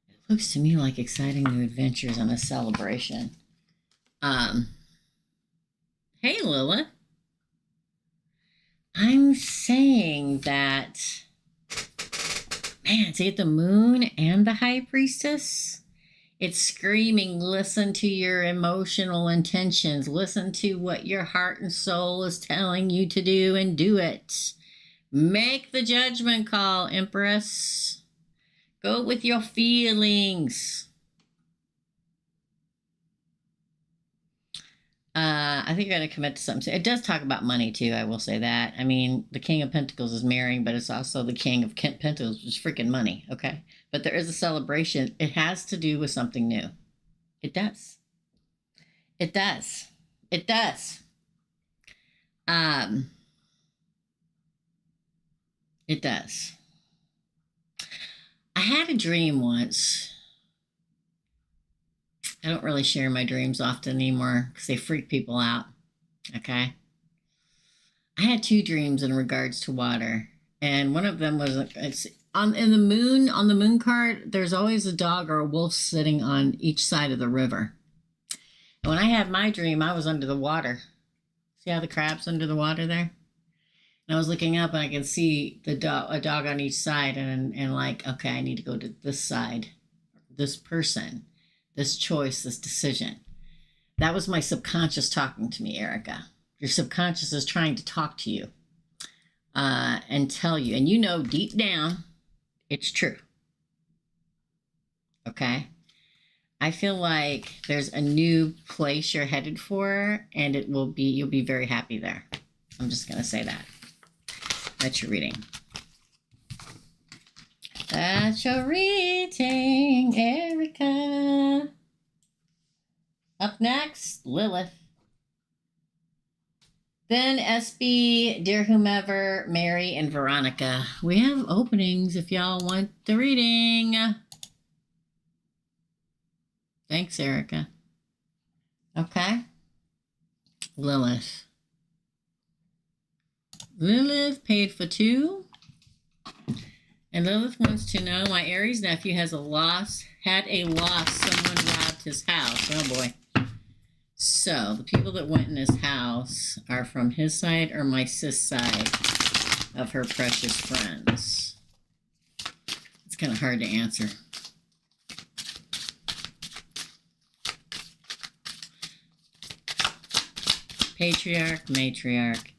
S1: It looks to me like exciting new adventures and a celebration. Hey, Lilith. I'm saying that, man, to get the Moon and the High Priestess, it's screaming, listen to your emotional intentions. Listen to what your heart and soul is telling you to do and do it. Make the judgment call, Empress. Go with your feelings. I think you're going to commit to something. It does talk about money, too. I will say that. I mean, the King of Pentacles is marrying, but it's also the King of Pentacles, which is freaking money, okay? But there is a celebration. It has to do with something new. It does. It does. It does. It does. I had a dream once. I don't really share my dreams often anymore because they freak people out. Okay. I had two dreams in regards to water. And one of them was on the moon card, there's always a dog or a wolf sitting on each side of the river. And when I had my dream, I was under the water. See how the crab's under the water there? And I was looking up and I can see a dog on each side and like, okay, I need to go to this side, this person, this choice, this decision. That was my subconscious talking to me, Erica. Your subconscious is trying to talk to you and tell you. And you know deep down, it's true. Okay? I feel like there's a new place you're headed for, and you'll be very happy there. I'm just going to say that. That's your reading. That's your reading, Erica. Up next, Lilith. Then SB, Dear Whomever, Mary, and Veronica. We have openings if y'all want the reading. Thanks, Erica. Okay. Lilith. Lilith paid for 2. And Lilith wants to know, my Aries nephew had a loss. Someone robbed his house. Oh, boy. So, the people that went in his house are from his side or my sis side of her precious friends. It's kind of hard to answer. Patriarch, matriarch.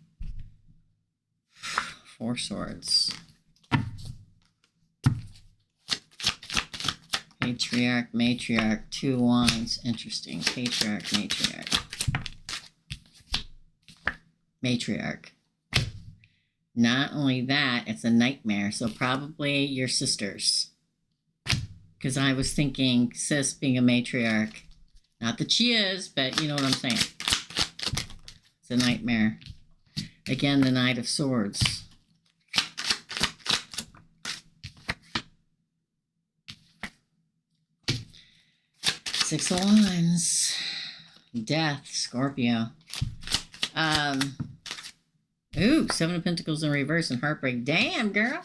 S1: 4 swords. Patriarch, matriarch, 2 wands. Interesting. Patriarch, matriarch. Matriarch. Not only that, it's a nightmare. So probably your sisters. Because I was thinking sis being a matriarch. Not that she is, but you know what I'm saying. It's a nightmare. Again, the Knight of Swords. Six of Wands. Death, Scorpio. Ooh, 7 of Pentacles in reverse and heartbreak. Damn, girl.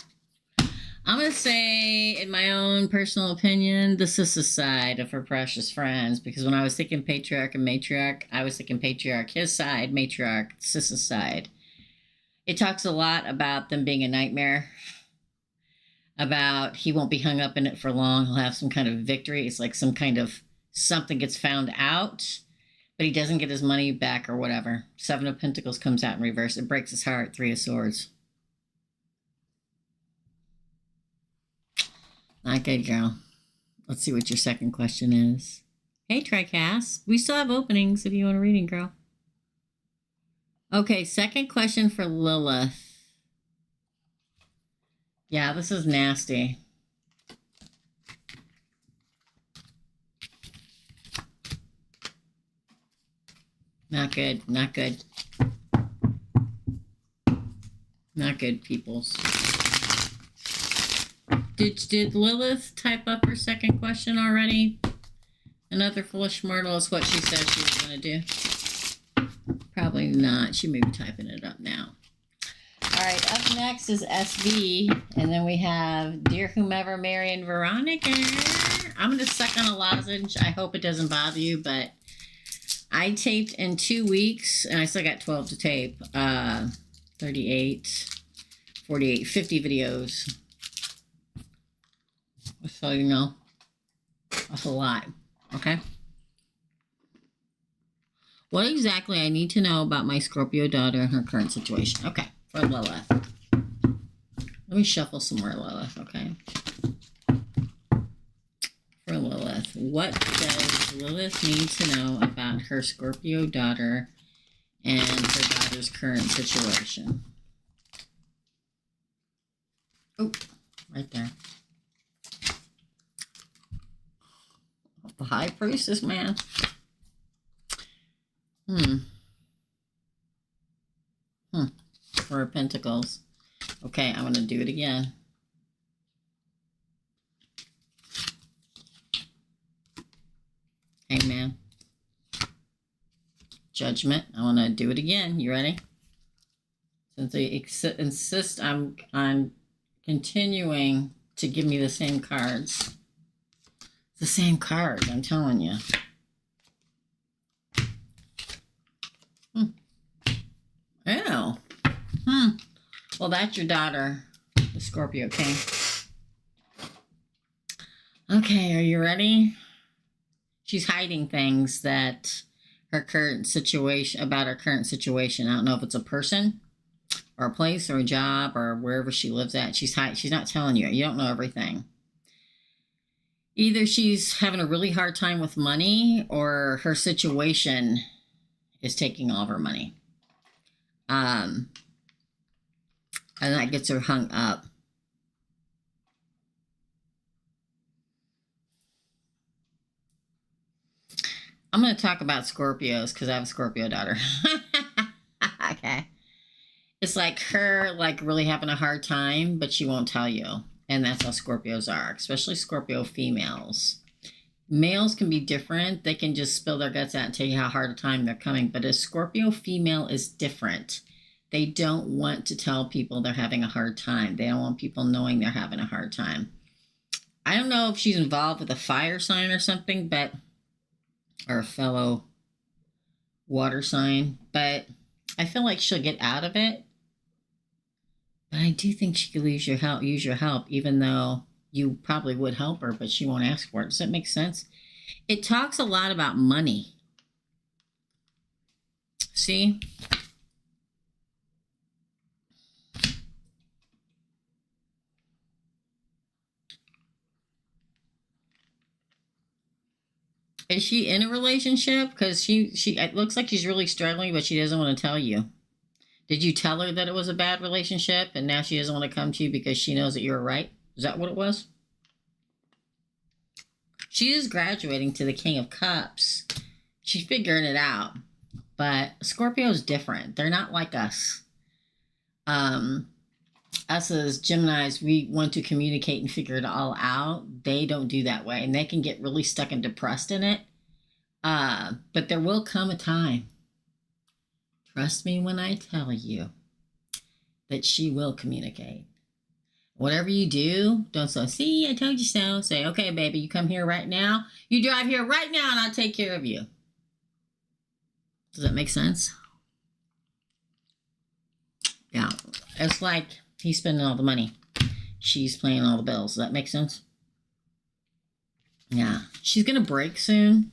S1: I'm going to say, in my own personal opinion, the sister side of her precious friends. Because when I was thinking patriarch and matriarch, I was thinking patriarch, his side, matriarch, sister side. It talks a lot about them being a nightmare. About he won't be hung up in it for long. He'll have some kind of victory. It's like some kind of something gets found out, but he doesn't get his money back or whatever. Seven of Pentacles comes out in reverse. It breaks his heart. Three of Swords. Not good, girl. Let's see what your second question is. Hey, TriCast. We still have openings if you want a reading, girl. Okay, second question for Lilith. Yeah, this is nasty. Not good. Not good. Not good, peoples. Did Lilith type up her second question already? Another foolish mortal is what she said she was going to do. Probably not. She may be typing it up now. All right, up next is SV, and then we have Dear Whomever, Mary, and Veronica. I'm going to suck on a lozenge. I hope it doesn't bother you, but I taped in 2 weeks, and I still got 12 to tape. 38, 48, 50 videos. So you know, that's a lot, okay? What exactly I need to know about my Scorpio daughter and her current situation. Okay, for Lilith. Let me shuffle some more Lilith, okay? For Lilith, what does Lilith need to know about her Scorpio daughter and her daughter's current situation? Oh, right there. The High Priestess, man. Four of Pentacles. Okay, I'm going to do it again. Hangman. Judgment. I want to do it again. You ready? Since they insist on continuing to give me the same cards. The same card, I'm telling you. Oh. Well, that's your daughter, the Scorpio King. Okay, are you ready? She's hiding things that her current situation, about her current situation. I don't know if it's a person or a place or a job or wherever she lives at. She's not telling you. You don't know everything. Either she's having a really hard time with money or her situation is taking all of her money. And that gets her hung up. I'm going to talk about Scorpios because I have a Scorpio daughter. Okay. It's like her really having a hard time, but she won't tell you. And that's how Scorpios are, especially Scorpio females. Males can be different. They can just spill their guts out and tell you how hard a time they're coming. But a Scorpio female is different. They don't want to tell people they're having a hard time. They don't want people knowing they're having a hard time. I don't know if she's involved with a fire sign or something, but or a fellow water sign. But I feel like she'll get out of it. But I do think she could use your help, even though you probably would help her, but she won't ask for it. Does that make sense? It talks a lot about money. See? Is she in a relationship? Because it looks like she's really struggling, but she doesn't want to tell you. Did you tell her that it was a bad relationship and now she doesn't want to come to you because she knows that you're right? Is that what it was? She is graduating to the King of Cups. She's figuring it out. But Scorpio's different. They're not like us. Us as Geminis, we want to communicate and figure it all out. They don't do that way. And they can get really stuck and depressed in it. But there will come a time. Trust me when I tell you that she will communicate. Whatever you do, don't say, see, I told you so. Say, okay, baby, you come here right now. You drive here right now, and I'll take care of you. Does that make sense? Yeah. It's like he's spending all the money. She's paying all the bills. Does that make sense? Yeah. She's going to break soon,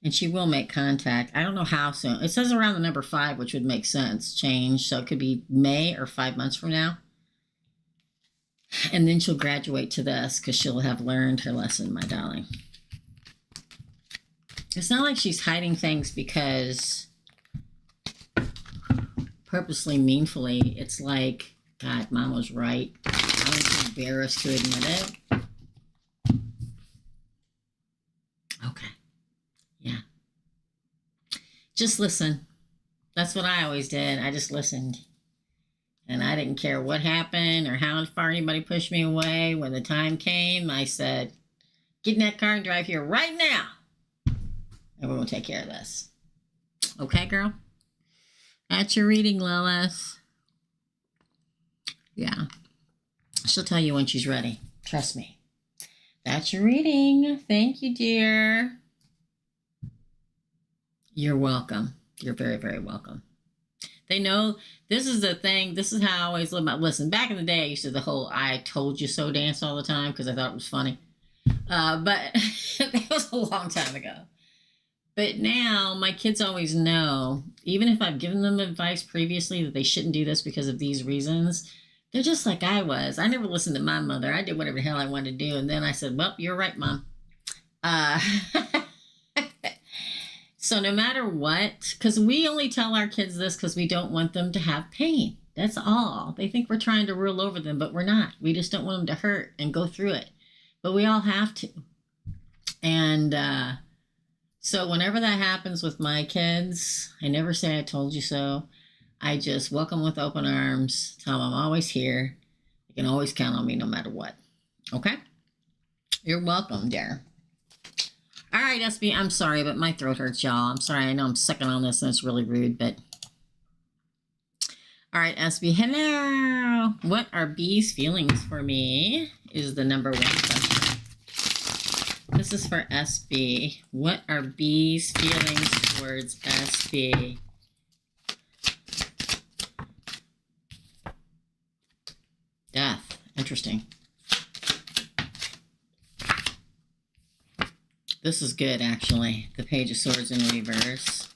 S1: and she will make contact. I don't know how soon. It says around the number 5, which would make sense. Change. So it could be May or 5 months from now. And then she'll graduate to this because she'll have learned her lesson, my darling. It's not like she's hiding things because purposely, meanfully. It's like, God, Mom was right. I was embarrassed to admit it. Okay. Yeah. Just listen. That's what I always did. I just listened. And I didn't care what happened or how far anybody pushed me away. When the time came, I said, get in that car and drive here right now. And we're going to take care of this. Okay, girl? That's your reading, Lilith. Yeah. She'll tell you when she's ready. Trust me. That's your reading. Thank you, dear. You're welcome. You're very, very welcome. They know this is the thing. This is how I always live my. Listen, back in the day, I used to do the whole I told you so dance all the time because I thought it was funny. But that was a long time ago. But now my kids always know, even if I've given them advice previously that they shouldn't do this because of these reasons, they're just like I was. I never listened to my mother. I did whatever the hell I wanted to do. And then I said, well, you're right, Mom. So no matter what, because we only tell our kids this because we don't want them to have pain. That's all. They think we're trying to rule over them, but we're not. We just don't want them to hurt and go through it. But we all have to. And so whenever that happens with my kids, I never say I told you so. I just welcome with open arms. Tell them I'm always here. You can always count on me no matter what. Okay? You're welcome, dear. All right, SB, I'm sorry, but my throat hurts, y'all. I'm sorry. I know I'm sucking on this and it's really rude, but... All right, SB, hello. What are B's feelings for me is the number 1 question. This is for SB. What are B's feelings towards SB? Death. Interesting. This is good, actually. The Page of Swords in reverse.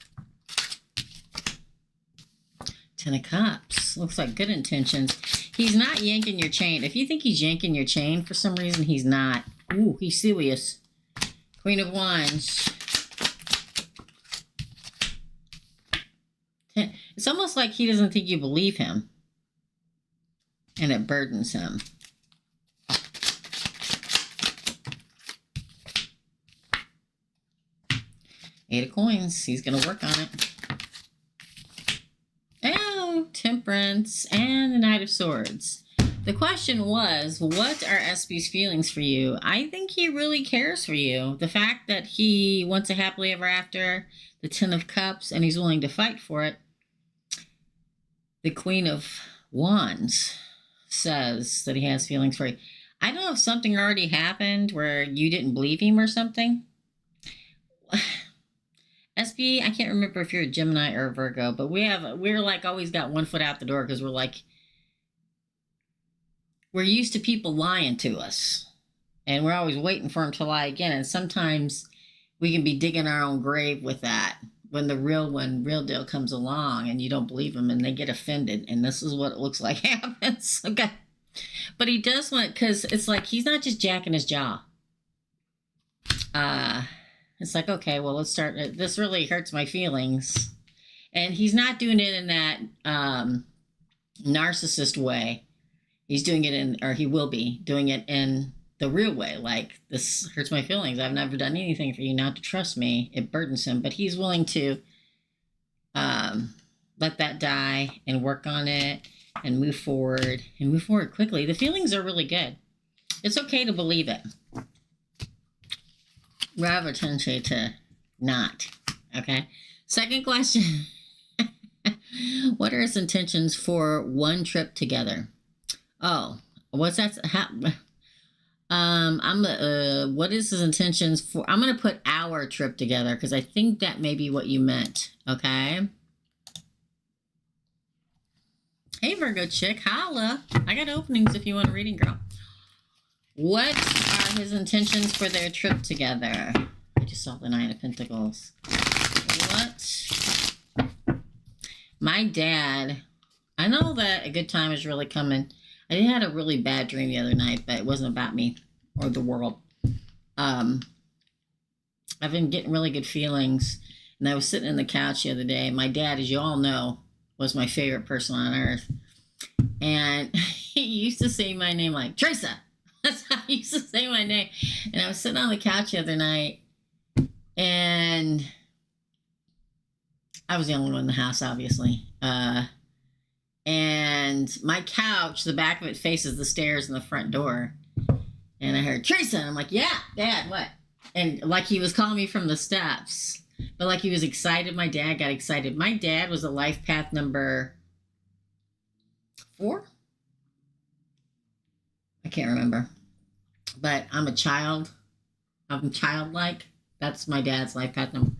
S1: 10 of Cups. Looks like good intentions. He's not yanking your chain. If you think he's yanking your chain for some reason, he's not. Ooh, he's serious. Queen of Wands. It's almost like he doesn't think you believe him. And it burdens him. Eight of Coins. He's going to work on it. Oh, Temperance and the Knight of Swords. The question was, what are SB's feelings for you? I think he really cares for you. The fact that he wants a happily ever after, the 10 of Cups, and he's willing to fight for it. The Queen of Wands says that he has feelings for you. I don't know if something already happened where you didn't believe him or something. SB, I can't remember if you're a Gemini or a Virgo, but we're like always got one foot out the door because we're used to people lying to us. And we're always waiting for them to lie again. And sometimes we can be digging our own grave with that when the real deal comes along and you don't believe them and they get offended. And this is what it looks like happens. Okay. But he does want, because it's like he's not just jacking his jaw. It's like, okay, well, let's start. This really hurts my feelings. And he's not doing it in that narcissist way. He's doing it or he will be doing it in the real way. Like, this hurts my feelings. I've never done anything for you not to trust me. It burdens him. But he's willing to let that die and work on it and move forward quickly. The feelings are really good. It's okay to believe it. Rather tendency to not. Okay. Second question. What are his intentions for one trip together? Oh, What's that? What is his intentions for? I'm going to put our trip together because I think that may be what you meant. Okay. Hey, Virgo chick, holla. I got openings if you want a reading, girl. What are his intentions for their trip together? I just saw the Nine of Pentacles. What? My dad, I know that a good time is really coming. I had a really bad dream the other night, but it wasn't about me or the world. I've been getting really good feelings, and I was sitting in the couch the other day. My dad, as you all know, was my favorite person on earth, and he used to say my name like, Teresa. That's how he used to say my name. And I was sitting on the couch the other night, and I was the only one in the house, obviously. And my couch, the back of it faces the stairs and the front door. And I heard, Teresa. And I'm like, yeah, Dad, what? And like he was calling me from the steps. But like he was excited. My dad got excited. My dad was a life path number 4? I can't remember. But I'm a child. I'm childlike. That's my dad's life path number.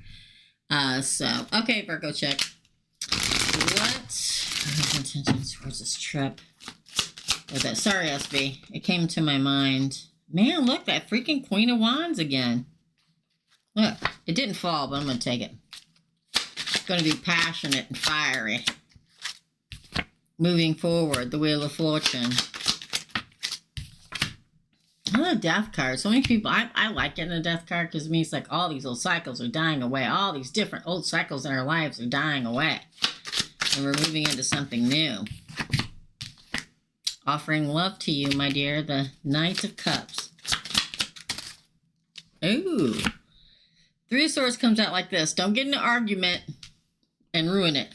S1: Okay, Virgo check. What are his intentions towards this trip? Sorry, SB. It came to my mind. Man, look, that freaking Queen of Wands again. Look, it didn't fall, but I'm going to take it. It's going to be passionate and fiery. Moving forward, the Wheel of Fortune. I love Death card. So many people, I like getting a Death card because it means like all these old cycles are dying away. All these different old cycles in our lives are dying away. And we're moving into something new. Offering love to you, my dear, the Knight of Cups. Ooh. 3 of Swords comes out like this. Don't get in an argument and ruin it.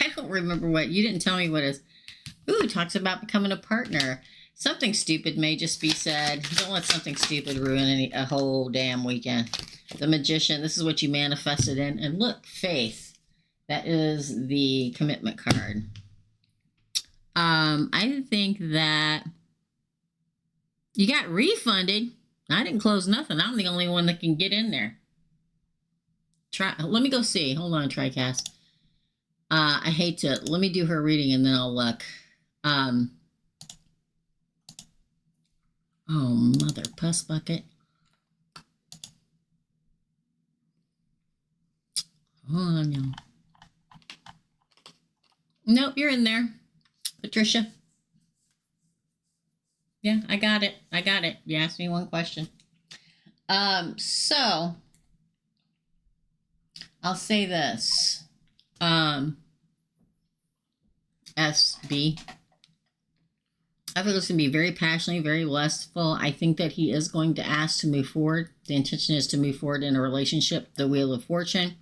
S1: I don't remember what. You didn't tell me what it is. Ooh, it talks about becoming a partner. Something stupid may just be said. Don't let something stupid ruin a whole damn weekend. The Magician. This is what you manifested in. And look, Faith. That is the commitment card. I think that you got refunded. I didn't close nothing. I'm the only one that can get in there. Let me go see. Hold on, TriCast. I hate to. Let me do her reading and then I'll look. Oh, mother puss bucket. Hold on, y'all. Nope, you're in there. Patricia. Yeah, I got it. I got it. You asked me one question. So I'll say this. SB. I think it's going to be very passionate, very lustful. I think that he is going to ask to move forward. The intention is to move forward in a relationship, the Wheel of Fortune,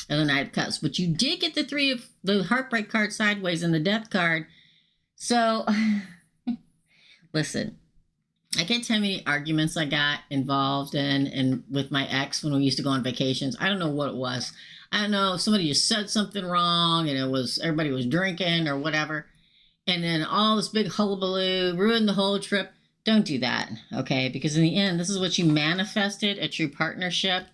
S1: and the Knight of Cups. But you did get the Heartbreak card sideways and the Death card. So, listen, I can't tell you how many arguments I got involved in and with my ex when we used to go on vacations. I don't know what it was. I don't know if somebody just said something wrong and everybody was drinking or whatever. And then all this big hullabaloo ruined the whole trip. Don't do that, okay? Because in the end, this is what you manifested, a true partnership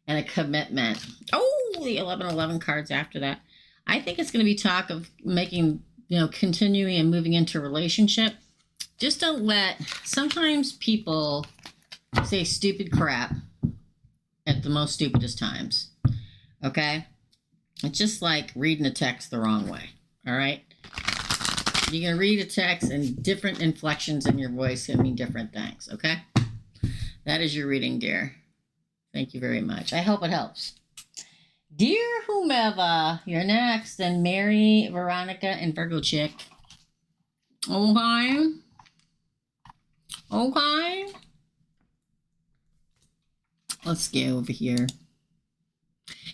S1: and a commitment. Oh, the 1111 cards after that. I think it's going to be talk of making, continuing and moving into a relationship. Just don't let, sometimes people say stupid crap at the most stupidest times, okay? It's just like reading a text the wrong way, all right? You can read a text and different inflections in your voice can mean different things, okay? That is your reading, dear. Thank you very much. I hope it helps. Dear whomever, you're next. And Mary, Veronica, and Virgo Chick. Okay. Okay. Let's go over here.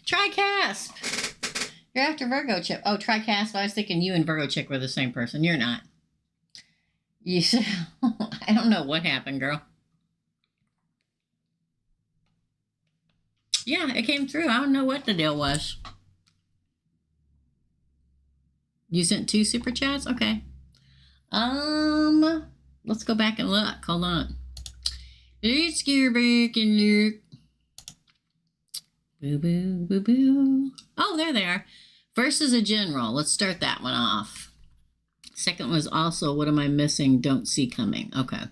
S1: TriCasp. You're after Virgo Chick. Oh, TriCasp. I was thinking you and Virgo Chick were the same person. You're not. You said, I don't know what happened, girl. Yeah, it came through. I don't know what the deal was. You sent 2 super chats? Okay. Let's go back and look. Hold on. Let's go back and look. Boo, boo, boo, boo. Oh, there they are. First is a general. Let's start that one off. Second was also, what am I missing? Don't see coming. Okay.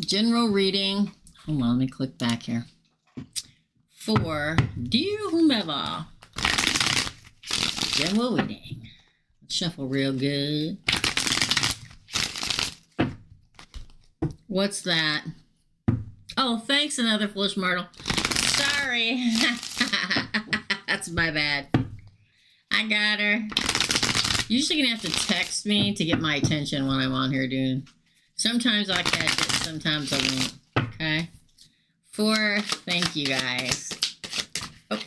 S1: General reading. Hold on, let me click back here. For dear whomever. General reading. Let's shuffle real good. What's that? Oh, thanks, another Flush Myrtle. Sorry. That's my bad. I got her. You're usually going to have to text me to get my attention when I'm on here, dude. Sometimes I'll catch it, sometimes I won't. Okay? 4, thank you guys. Oh.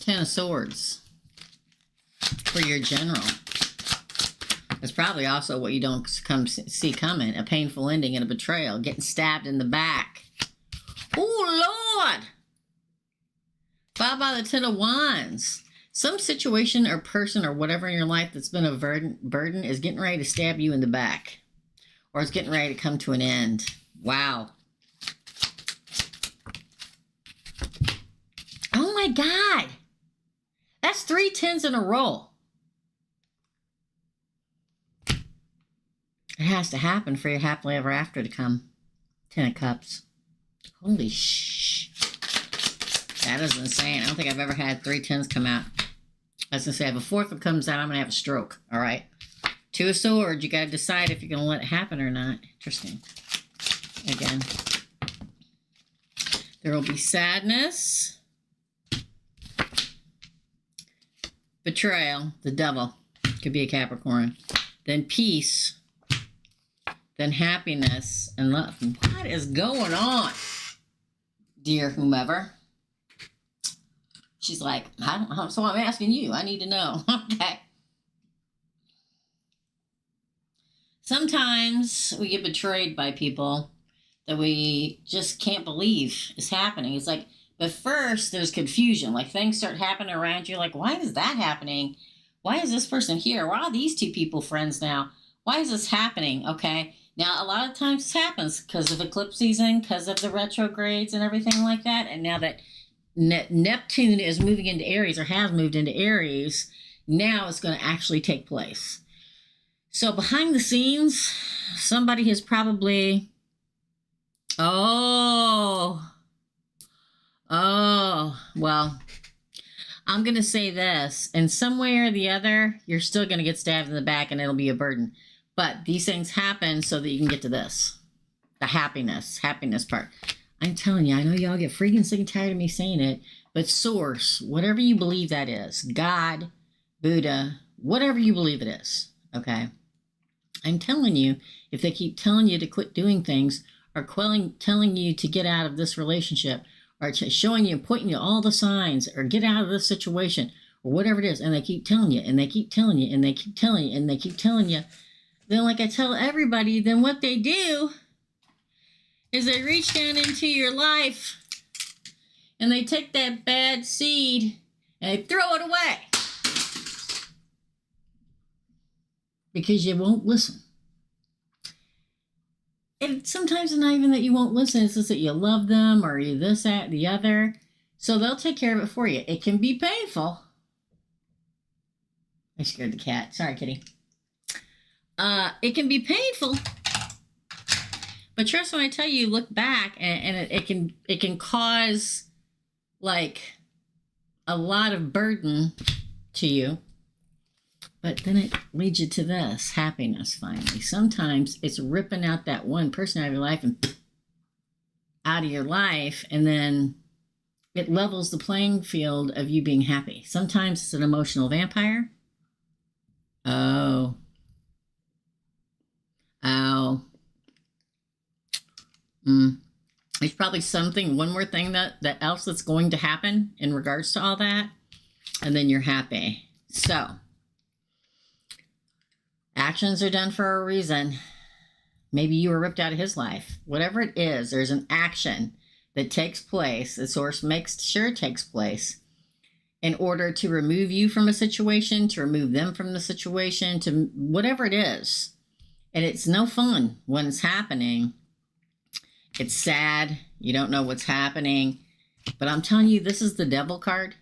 S1: 10 of Swords for your general. That's probably also what you don't see coming. A painful ending and a betrayal. Getting stabbed in the back. Oh, Lord! 5 out of the 10 of Wands. Some situation or person or whatever in your life that's been a burden is getting ready to stab you in the back. Or it's getting ready to come to an end. Wow. Oh, my God. That's 3 10s in a row. It has to happen for your happily ever after to come. 10 of Cups. Holy shh. That is insane. I don't think I've ever had 3 10s come out. I was going to say, if a 4th one comes out, I'm going to have a stroke. All right. 2 of Swords. You got to decide if you're going to let it happen or not. Interesting. Again. There will be sadness. Betrayal. The Devil. Could be a Capricorn. Then peace. Then happiness and love. What is going on, dear whomever? She's like, I don't know, so I'm asking you. I need to know. Okay. Sometimes we get betrayed by people that we just can't believe is happening. It's like, but first there's confusion. Like things start happening around you. Like, why is that happening? Why is this person here? Why are these 2 people friends now? Why is this happening? Okay. Now, a lot of times this happens because of eclipse season, because of the retrogrades and everything like that. And now that Neptune is moving into Aries or has moved into Aries, now it's going to actually take place. So behind the scenes, somebody has probably, well, I'm going to say this. In some way or the other, you're still going to get stabbed in the back and it'll be a burden. But these things happen so that you can get to this. The happiness part. I'm telling you, I know y'all get freaking sick and tired of me saying it, but source, whatever you believe that is, God, Buddha, whatever you believe it is, okay? I'm telling you, if they keep telling you to quit doing things or telling you to get out of this relationship or showing you and pointing you all the signs or get out of this situation or whatever it is, and they keep telling you and they keep telling you and they keep telling you and they keep telling you, then like I tell everybody, then what they do is they reach down into your life and they take that bad seed and they throw it away. Because you won't listen. And sometimes it's not even that you won't listen, it's just that you love them or you this, that, the other. So they'll take care of it for you. It can be painful. I scared the cat. Sorry, kitty. It can be painful, but trust when I tell you, look back and it can cause like a lot of burden to you, but then it leads you to this happiness finally. Sometimes it's ripping out that one person out of your life and out of your life, and then it levels the playing field of you being happy. Sometimes it's an emotional vampire. Oh. There's probably one more thing that else that's going to happen in regards to all that, and then you're happy. So, actions are done for a reason. Maybe you were ripped out of his life. Whatever it is, there's an action that takes place. The source makes sure it takes place. in order to remove you from a situation, to remove them from the situation, to whatever it is. And it's no fun when it's happening. It's sad. You don't know what's happening. But I'm telling you, this is the devil card.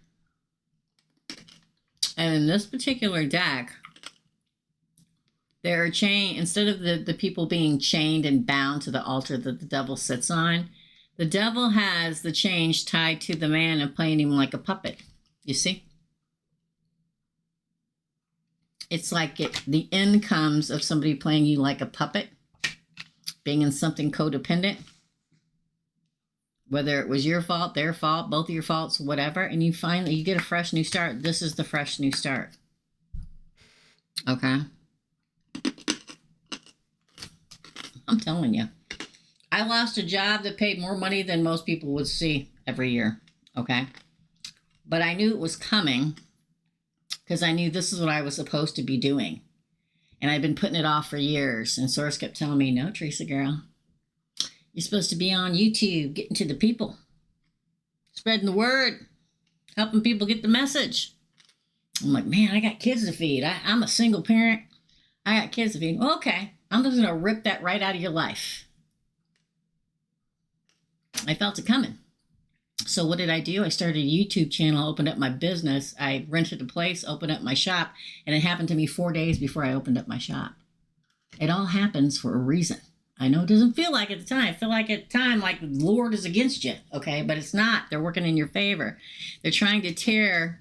S1: And in this particular deck, they're chained, instead of the people being chained and bound to the altar that the devil sits on, the devil has the chains tied to the man and playing him like a puppet. You see? It's like the end comes of somebody playing you like a puppet, being in something codependent, whether it was your fault, their fault, both of your faults, whatever, and you finally, you get a fresh new start. This is the fresh new start. Okay? I'm telling you. I lost a job that paid more money than most people would see every year. Okay? But I knew it was coming because I knew this is what I was supposed to be doing. And I'd been putting it off for years. And Source kept telling me, no, Teresa girl, you're supposed to be on YouTube, getting to the people, spreading the word, helping people get the message. I'm like, man, I got kids to feed. I'm a single parent. I got kids to feed. Well, okay, I'm just going to rip that right out of your life. I felt it coming. So what did I do? I started a YouTube channel, opened up my business. I rented a place, opened up my shop, and it happened to me 4 days before I opened up my shop. It all happens for a reason. I know it doesn't feel like it at the time. I feel like at the time, like the Lord is against you, okay? But it's not. They're working in your favor. They're trying to tear,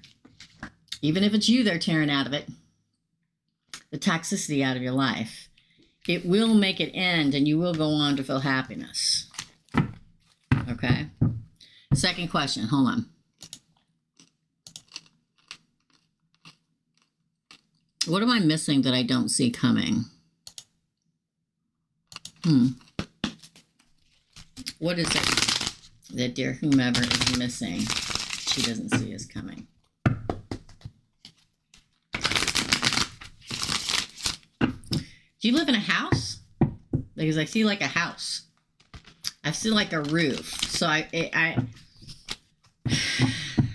S1: even if it's you they're tearing out of it, the toxicity out of your life. It will make it end, and you will go on to feel happiness. Okay? Second question. Hold on. What am I missing that I don't see coming? What is it that dear whomever is missing she doesn't see is coming? Do you live in a house? Because I see like a house. I see like a roof. So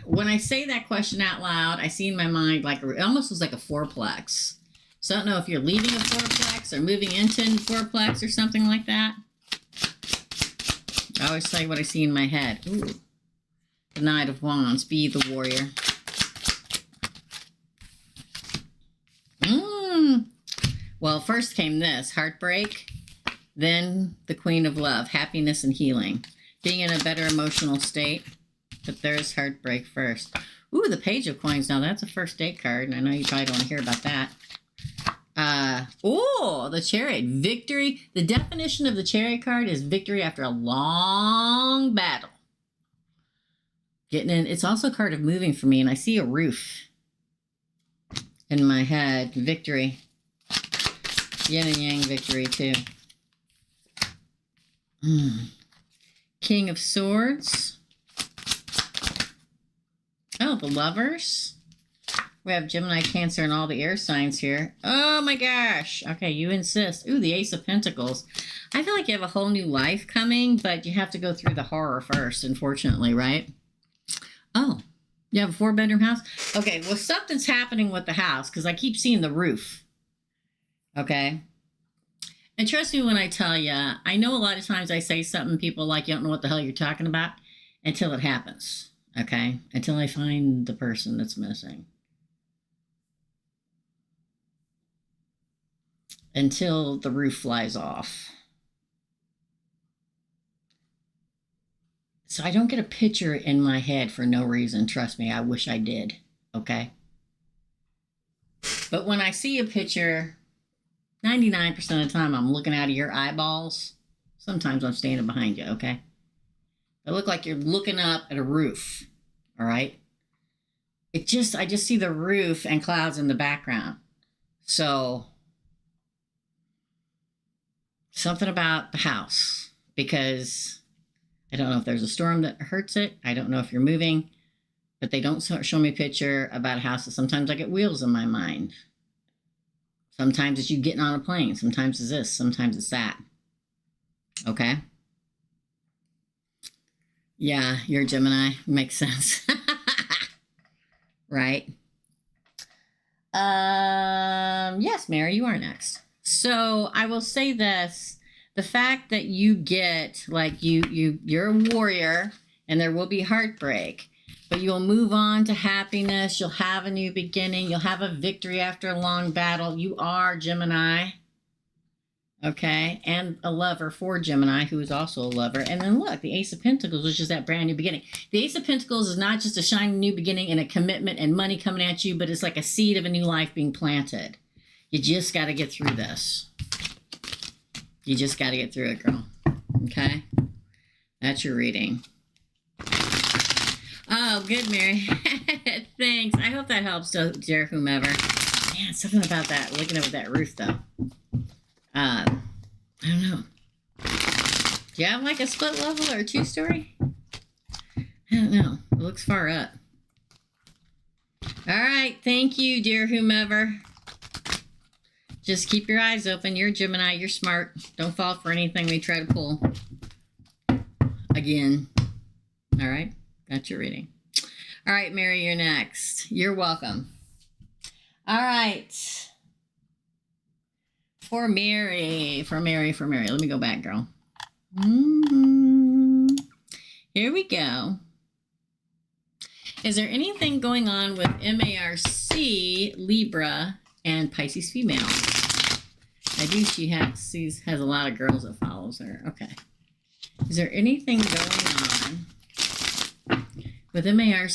S1: when I say that question out loud, I see in my mind like it almost was like a fourplex. So I don't know if you're leaving a fourplex or moving into a fourplex or something like that. I always tell you what I see in my head. Ooh. The Knight of Wands. Be the warrior. Well, first came this. Heartbreak. Then the Queen of Love. Happiness and healing. Being in a better emotional state. But there's heartbreak first. Ooh, the Page of Coins. Now, that's a first date card. And I know you probably don't want to hear about that. Oh, the Chariot. Victory. The definition of the Chariot card is victory after a long battle. Getting in. It's also a card of moving for me, and I see a roof in my head. Victory. Yin and Yang victory, too. King of Swords. Oh, the Lovers. We have Gemini, Cancer, and all the air signs here. Oh my gosh. Okay, you insist. Ooh, the Ace of Pentacles. I feel like you have a whole new life coming, but you have to go through the horror first, unfortunately, right? Oh, you have a 4-bedroom house? Okay, well, something's happening with the house because I keep seeing the roof. Okay? And trust me when I tell you, I know a lot of times I say something, people like, you don't know what the hell you're talking about until it happens. Okay? Until I find the person that's missing. Until the roof flies off. So I don't get a picture in my head for no reason. Trust me, I wish I did. Okay? But when I see a picture, 99% of the time I'm looking out of your eyeballs. Sometimes I'm standing behind you, okay? It look like you're looking up at a roof, all right? I just see the roof and clouds in the background. So something about the house, because I don't know if there's a storm that hurts it. I don't know if you're moving, but they don't show me a picture about a house. Sometimes I get wheels in my mind. Sometimes it's you getting on a plane. Sometimes it's this. Sometimes it's that. Okay? Yeah, you're a Gemini. Makes sense. right? Yes, Mary, you are next. So I will say this: the fact that you get like you're a warrior, and there will be heartbreak, but you'll move on to happiness. You'll have a new beginning. You'll have a victory after a long battle. You are Gemini. Okay, and a lover for Gemini, who is also a lover. And then look, the Ace of Pentacles, which is that brand new beginning. The Ace of Pentacles is not just a shiny new beginning and a commitment and money coming at you, but it's like a seed of a new life being planted. You just got to get through this. You just got to get through it, girl. Okay, that's your reading. Oh, good, Mary. Thanks. I hope that helps, dear whomever. Man, something about that, looking over that roof, though. I don't know. Do you have like a split level or a 2-story? I don't know. It looks far up. All right. Thank you, dear whomever. Just keep your eyes open. You're a Gemini. You're smart. Don't fall for anything we try to pull. Again. All right. That's your reading. All right, Mary, you're next. You're welcome. All right. For Mary. Let me go back, girl. Here we go. Is there anything going on with MARC, Libra, and Pisces female? I do. She has a lot of girls that follows her. Okay. Is there anything going on with MARC,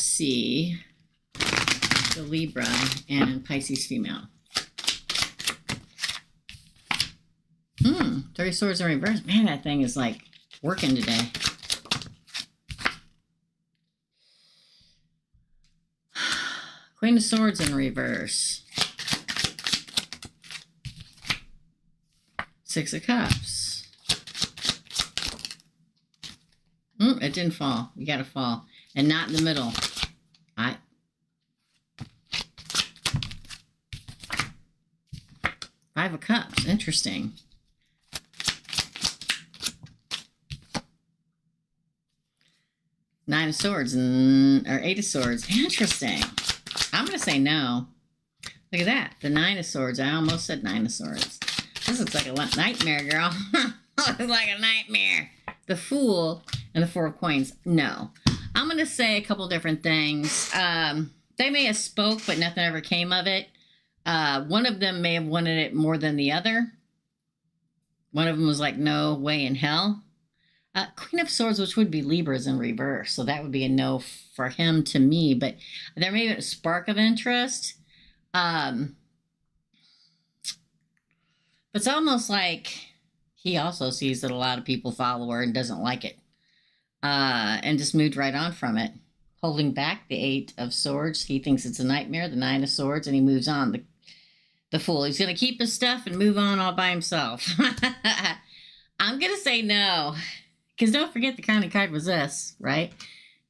S1: the Libra, and Pisces female? 30 swords in reverse. Man, that thing is like working today. Queen of Swords in reverse. 6 of Cups. It didn't fall. You got to fall. And not in the middle. 5 of Cups. Interesting. 9 of Swords or 8 of Swords. Interesting. I'm going to say no. Look at that. The 9 of Swords. I almost said 9 of Swords. This looks like a nightmare, girl. Looks like a nightmare. The Fool and the 4 of Coins. No. I'm going to say a couple different things. They may have spoke, but nothing ever came of it. One of them may have wanted it more than the other. One of them was like, no way in hell. Queen of Swords, which would be Libra's in reverse. So that would be a no for him to me. But there may be a spark of interest. But it's almost like he also sees that a lot of people follow her and doesn't like it. And just moved right on from it. Holding back the 8 of Swords. He thinks it's a nightmare, the 9 of Swords, and he moves on. The Fool. He's going to keep his stuff and move on all by himself. I'm going to say no. Because don't forget the kind of card was this, right?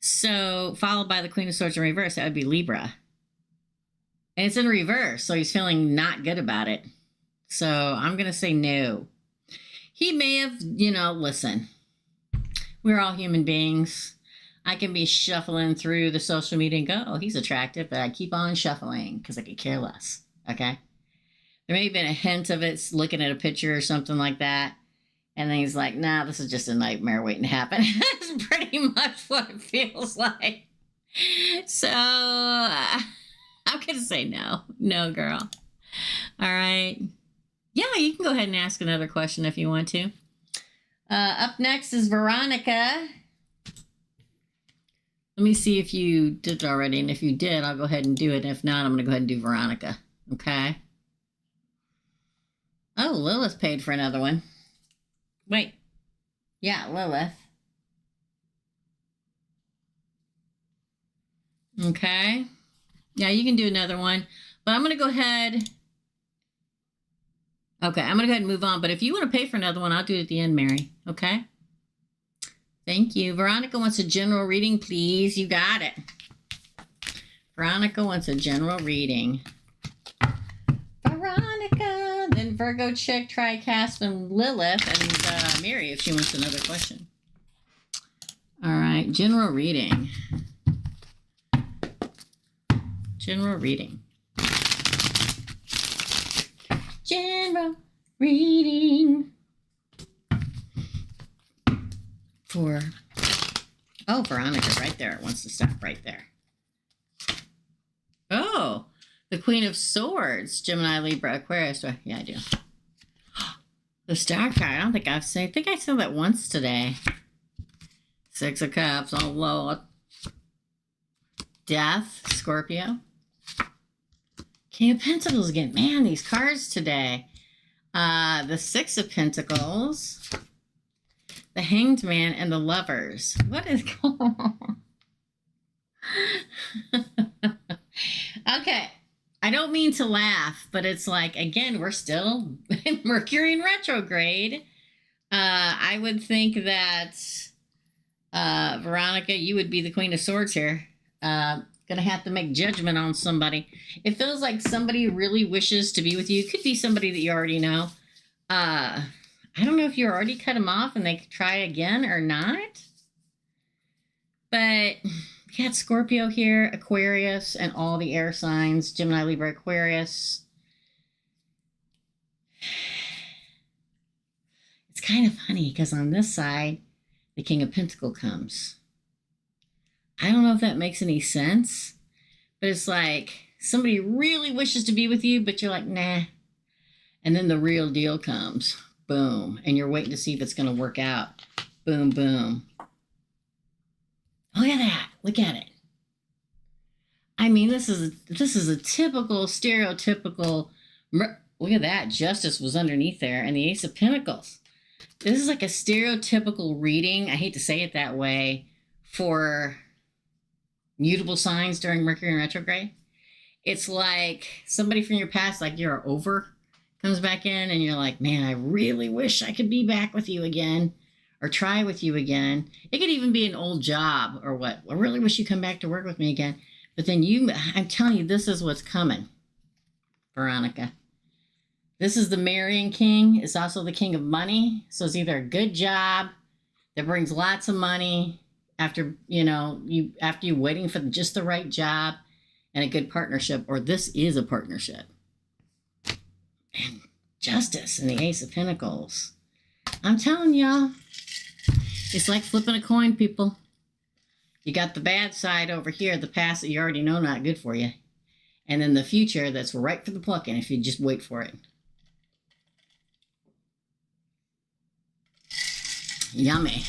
S1: So, followed by the Queen of Swords in reverse, that would be Libra. And it's in reverse, so he's feeling not good about it. So, I'm going to say no. He may have, listen. We're all human beings. I can be shuffling through the social media and go, oh, he's attractive, but I keep on shuffling because I could care less, okay? There may have been a hint of it looking at a picture or something like that. And then he's like, nah, this is just a nightmare waiting to happen. That's pretty much what it feels like. So, I'm going to say no. No, girl. All right. Yeah, you can go ahead and ask another question if you want to. Up next is Veronica. Let me see if you did it already. And if you did, I'll go ahead and do it. If not, I'm going to go ahead and do Veronica. Okay. Oh, Lilith paid for another one. Wait. Yeah, Lilith. Okay. Yeah, you can do another one. But I'm going to go ahead. Okay, I'm going to go ahead and move on. But if you want to pay for another one, I'll do it at the end, Mary. Okay? Thank you. Veronica wants a general reading, please. You got it. Veronica wants a general reading. Veronica. Then Virgo, Chick, Tricast, and Lilith. And Mary, if she wants another question. All right. General reading. General reading. General reading. For, oh, Veronica, right there. It wants to stop right there. Oh, the Queen of Swords. Gemini, Libra, Aquarius. Yeah, I do. The Star card. I don't think I've seen. I think I saw that once today. Six of Cups. Oh, Lord. Death. Scorpio. King of Pentacles again. Man, these cards today. The Six of Pentacles. The Hanged Man and the Lovers. What is going on? Okay. I don't mean to laugh, but it's like, again, we're still in Mercury in retrograde. I would think that, Veronica, you would be the Queen of Swords here. Gonna have to make judgment on somebody. It feels like somebody really wishes to be with you. It could be somebody that you already know. I don't know if you already cut them off and they could try again or not. But we got Scorpio here, Aquarius, and all the air signs. Gemini, Libra, Aquarius. It's kind of funny because on this side, the King of Pentacles comes. I don't know if that makes any sense, but it's like somebody really wishes to be with you, but you're like, nah. And then the real deal comes. Boom. And you're waiting to see if it's going to work out. Boom, boom. Look at that. Look at it. I mean, this is a typical, stereotypical. Look at that. Justice was underneath there. And the Ace of Pentacles. This is like a stereotypical reading. I hate to say it that way. For mutable signs during Mercury in retrograde. It's like somebody from your past, like you're over, comes back in and you're like, man, I really wish I could be back with you again or try with you again. It could even be an old job or what. I really wish you come back to work with me again. But then I'm telling you, this is what's coming, Veronica. This is the marrying king. It's also the king of money. So it's either a good job that brings lots of money after, after you waiting for just the right job and a good partnership, or this is a partnership. And Justice and the Ace of Pentacles. I'm telling y'all, it's like flipping a coin, people. You got the bad side over here, the past that you already know not good for you. And then the future that's right for the plucking if you just wait for it. Yummy.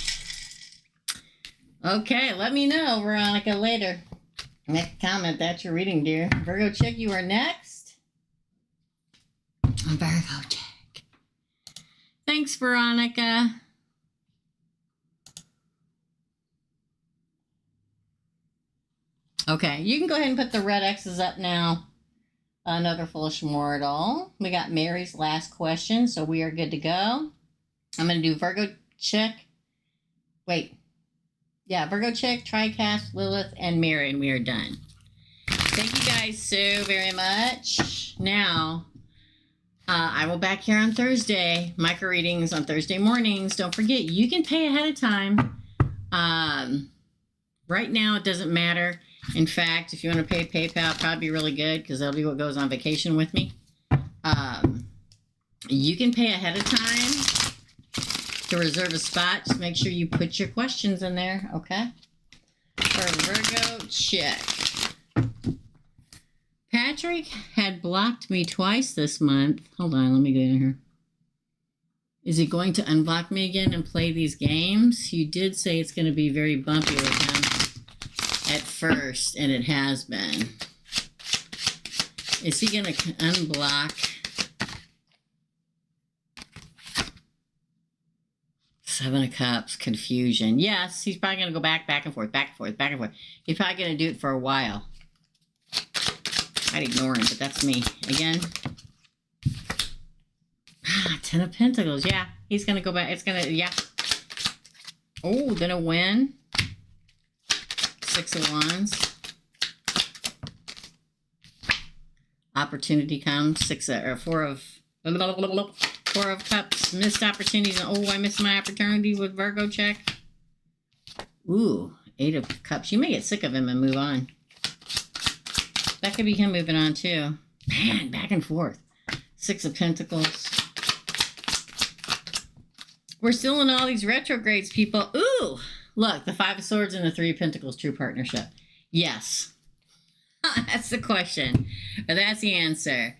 S1: Okay, let me know, Veronica, later. Next comment, that's your reading, dear. Virgo chick, you are next. Virgo chick. Thanks, Veronica. Okay, you can go ahead and put the red X's up now. Another foolish mortal. We got Mary's last question, so we are good to go. I'm going to do Virgo chick. Wait. Yeah, Virgo chick, Tricast, Lilith, and Mary, and we are done. Thank you guys so very much. Now, I will back here on Thursday. Micro readings on Thursday mornings. Don't forget, you can pay ahead of time. Right now, it doesn't matter. In fact, if you want to pay PayPal, probably be really good because that'll be what goes on vacation with me. You can pay ahead of time to reserve a spot. Just make sure you put your questions in there, okay? For Virgo chick. Patrick had blocked me twice this month. Hold on, let me go in here. Is he going to unblock me again and play these games? You did say it's going to be very bumpy with him at first, and it has been. Is he going to unblock? Seven of Cups, confusion. Yes, he's probably going to go back and forth, back and forth, back and forth. He's probably going to do it for a while. I'd ignore him, but that's me. Again. Ten of Pentacles. Yeah, he's going to go back. It's going to, yeah. Oh, then a win. Six of Wands. Opportunity comes. Four of Cups. Missed opportunities. Oh, I missed my opportunity with Virgo check. Ooh, Eight of Cups. You may get sick of him and move on. That could be him moving on too. Man, back and forth. Six of Pentacles. We're still in all these retrogrades, people. Ooh, look, the Five of Swords and the Three of Pentacles, true partnership. Yes. That's the question. Or that's the answer.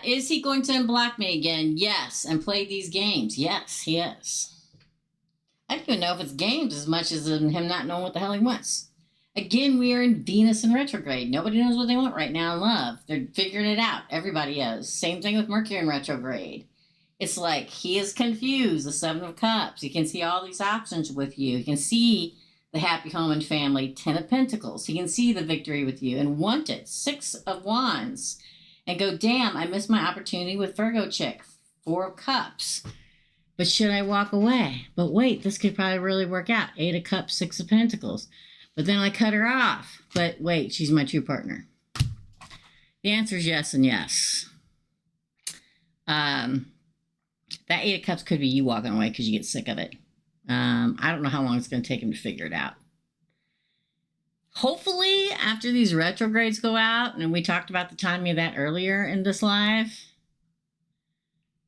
S1: Is he going to unblock me again? Yes. And play these games? Yes, he is. I don't even know if it's games as much as him not knowing what the hell he wants. Again, we are in Venus in retrograde. Nobody knows what they want right now in love. They're figuring it out. Everybody is. Same thing with Mercury in retrograde. It's like he is confused. The Seven of Cups. He can see all these options with you. He can see the happy home and family. Ten of Pentacles. He can see the victory with you and want it. Six of Wands. And go, damn, I missed my opportunity with Virgo chick. Four of Cups. But should I walk away? But wait, this could probably really work out. Eight of Cups, Six of Pentacles. But then I cut her off. But wait, she's my true partner. The answer is yes and yes. That Eight of Cups could be you walking away because you get sick of it. I don't know how long it's going to take him to figure it out. Hopefully, after these retrogrades go out, and we talked about the timing of that earlier in this live,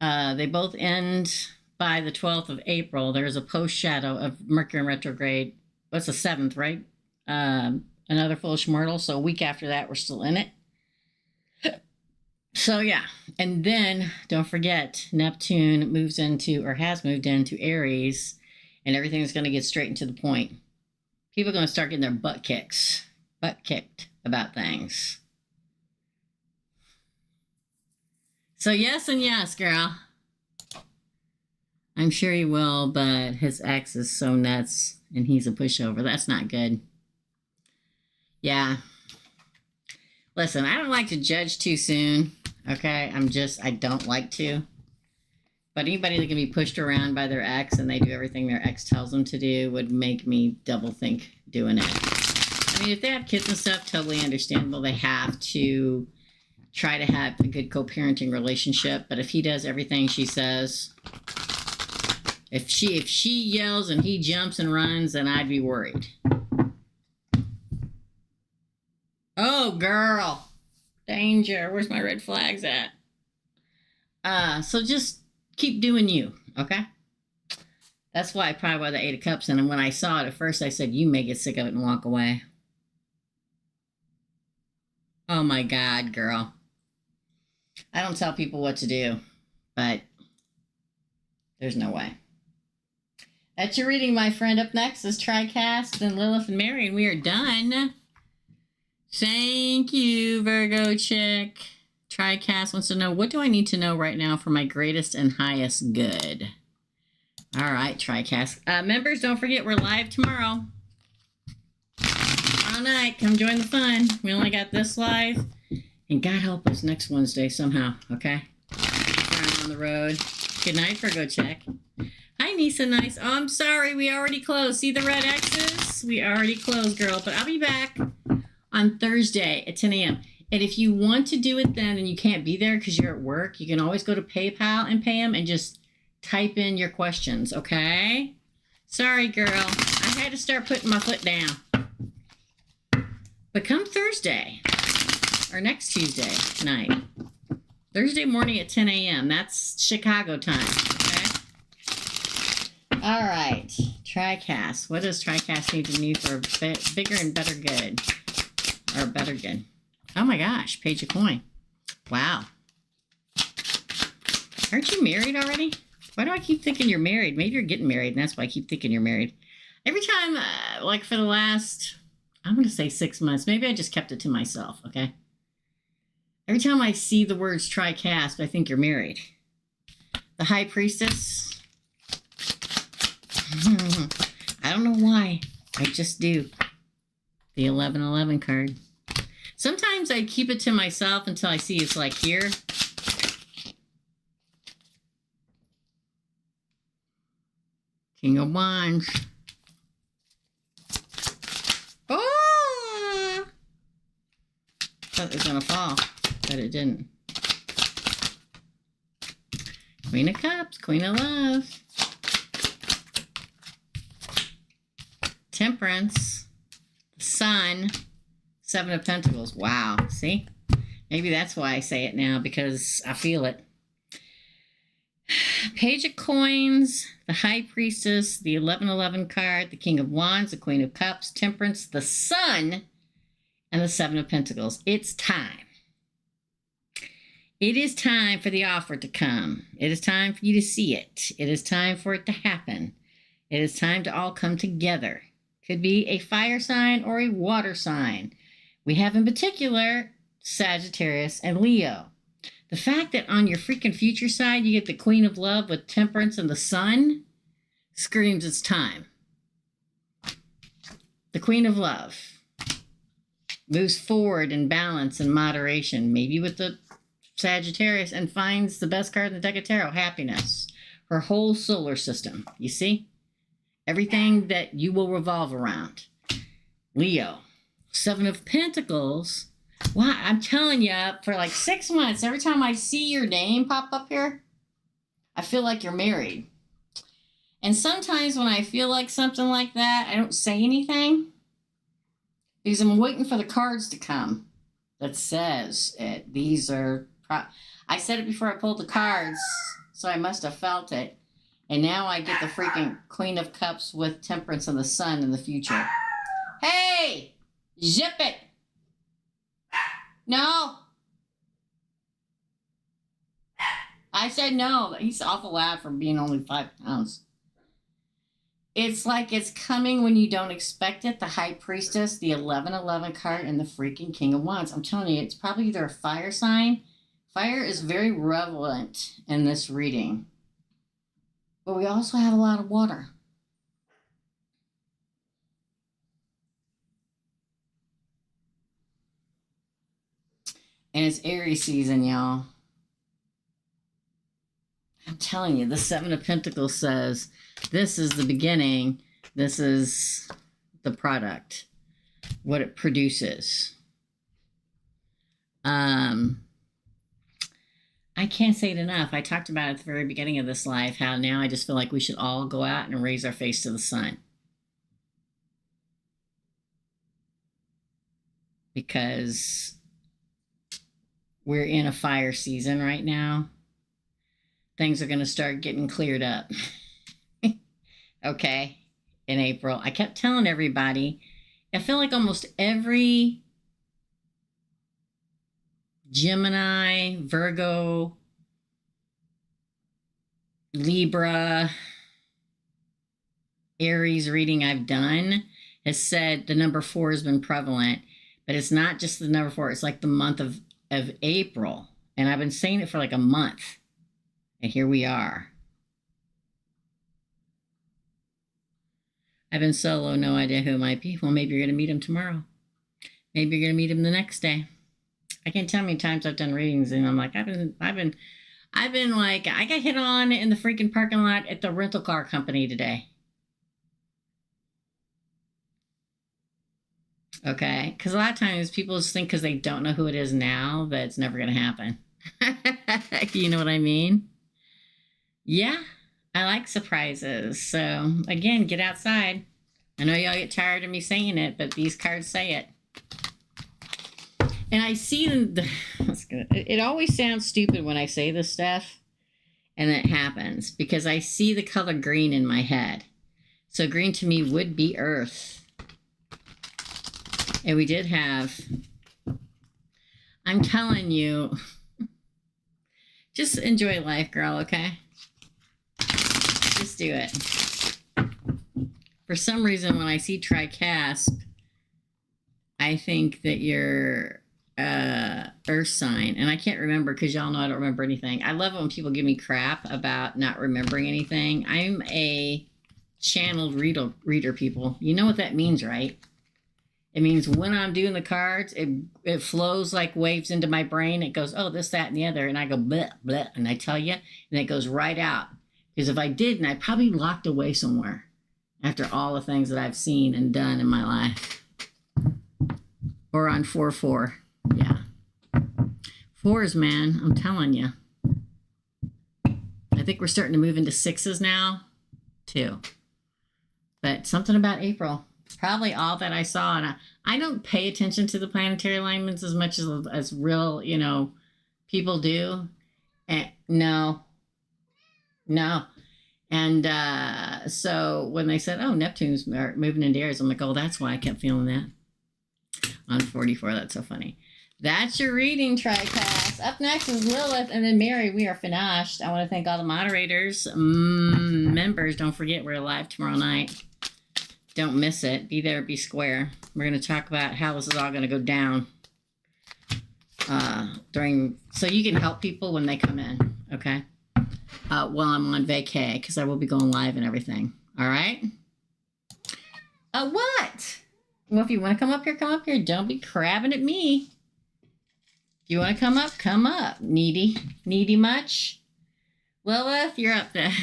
S1: they both end by the 12th of April. There's a post-shadow of Mercury in retrograde. What's the 7th, right? Another foolish mortal. So a week after that, we're still in it. So, yeah. And then, don't forget, Neptune moves into, or has moved into Aries, and everything's going to get straight and to the point. People are going to start getting their butt kicked about things. So, yes and yes, girl. I'm sure he will, but his ex is so nuts, and he's a pushover. That's not good. Yeah. Listen, I don't like to judge too soon. Okay, I don't like to. But anybody that can be pushed around by their ex and they do everything their ex tells them to do would make me double think doing it. I mean, if they have kids and stuff, totally understandable. They have to try to have a good co-parenting relationship. But if he does everything she says, if she yells and he jumps and runs, then I'd be worried. Oh, girl. Danger. Where's my red flags at? So just keep doing you, okay? That's why the Eight of Cups. And when I saw it at first, I said, you may get sick of it and walk away. Oh, my God, girl. I don't tell people what to do, but there's no way. That's your reading, my friend. Up next is TriCast, then Lilith and Mary, and we are done. Thank you, Virgo chick. TriCast wants to know, what do I need to know right now for my greatest and highest good? All right, TriCast. Members, don't forget, we're live tomorrow. All night. Come join the fun. We only got this live. And God help us next Wednesday somehow, okay? I'm on the road. Good night, Virgo chick. Hi, Nisa Nice. Oh, I'm sorry. We already closed. See the red X's? We already closed, girl. But I'll be back on Thursday at 10 a.m. And if you want to do it then and you can't be there because you're at work, you can always go to PayPal and pay them and just type in your questions, okay? Sorry, girl. I had to start putting my foot down. But come Thursday or next Tuesday night, Thursday morning at 10 a.m. That's Chicago time, okay? All right. TriCast. What does TriCast need to need for bigger and better good? Or better good. Oh my gosh, page of coin. Wow. Aren't you married already? Why do I keep thinking you're married? Maybe you're getting married, and that's why I keep thinking you're married. Every time, like for the last, I'm going to say 6 months. Maybe I just kept it to myself, okay? Every time I see the words TriCast, I think you're married. The High Priestess. I don't know why. I just do. The 1111 card. Sometimes I keep it to myself until I see it's like here. King of Wands. Oh! Thought it was going to fall, but it didn't. Queen of Cups, Queen of Love. Temperance. Sun. Seven of Pentacles. Wow. See? Maybe that's why I say it now, because I feel it. Page of Coins, the High Priestess, the 1111 card, the King of Wands, the Queen of Cups, Temperance, the Sun, and the Seven of Pentacles. It's time. It is time for the offer to come. It is time for you to see it. It is time for it to happen. It is time to all come together. Could be a fire sign or a water sign. We have in particular Sagittarius and Leo. The fact that on your freaking future side you get the Queen of Love with Temperance and the Sun screams it's time. The Queen of Love moves forward in balance and moderation, maybe with the Sagittarius, and finds the best card in the deck of tarot, happiness. Her whole solar system, you see? Everything that you will revolve around. Leo, Seven of Pentacles. Wow, I'm telling you, for like 6 months, every time I see your name pop up here, I feel like you're married. And sometimes when I feel like something like that, I don't say anything because I'm waiting for the cards to come that says it. These are... I said it before I pulled the cards, so I must have felt it. And now I get the freaking Queen of Cups with Temperance and the Sun in the future. Hey! Zip it! No! I said no. He's awful loud for being only 5 pounds. It's like it's coming when you don't expect it. The High Priestess, the 1111 card, and the freaking King of Wands. I'm telling you, it's probably either a fire sign. Fire is very relevant in this reading. But we also have a lot of water. And it's Aries season, y'all. I'm telling you, the Seven of Pentacles says, this is the beginning. This is the product. What it produces. I can't say it enough. I talked about at the very beginning of this live how now I just feel like we should all go out and raise our face to the sun. Because we're in a fire season right now. Things are going to start getting cleared up. Okay? In April. I kept telling everybody, I feel like almost every Gemini, Virgo, Libra, Aries reading I've done has said the number 4 has been prevalent, but it's not just the number 4. It's like the month of April. And I've been saying it for like a month. And here we are. I've been solo, no idea who it might be. Well, maybe you're going to meet him tomorrow. Maybe you're going to meet him the next day. I can't tell how many times I've done readings and I'm like, I've been like, I got hit on in the freaking parking lot at the rental car company today. Okay? Because a lot of times people just think because they don't know who it is now that it's never going to happen. You know what I mean? Yeah, I like surprises. So, again, get outside. I know y'all get tired of me saying it, but these cards say it. And I see it always sounds stupid when I say this stuff, and it happens, because I see the color green in my head. So green to me would be earth. And we did have, I'm telling you, just enjoy life, girl, okay? Just do it. For some reason, when I see tricasp, I think that you're earth sign, and I can't remember because y'all know I don't remember anything. I love it when people give me crap about not remembering anything. I'm a channeled reader, people. You know what that means, right? It means when I'm doing the cards, it flows like waves into my brain. It goes, oh, this, that, and the other, and I go bleh, bleh, and I tell you, and it goes right out. Because if I didn't, I probably locked away somewhere after all the things that I've seen and done in my life. Or on 4-4. Yeah. 4s, man. I'm telling you. I think we're starting to move into 6s now, too. But something about April. Probably all that I saw. And I don't pay attention to the planetary alignments as much as real, people do. And no. And so when they said, oh, Neptune's moving into Aries, I'm like, oh, that's why I kept feeling that. On 44, that's so funny. That's your reading, TriCast. Up next is Lilith, and then Mary. We are finished. I want to thank all the moderators, members. Don't forget, we're live tomorrow night. Don't miss it. Be there, be square. We're going to talk about how this is all going to go down so you can help people when they come in, okay? While I'm on vacay, because I will be going live and everything. All right? What? Well, if you want to come up here, come up here. Don't be crabbing at me. If you want to come up. Needy much? Lilith, you're up there.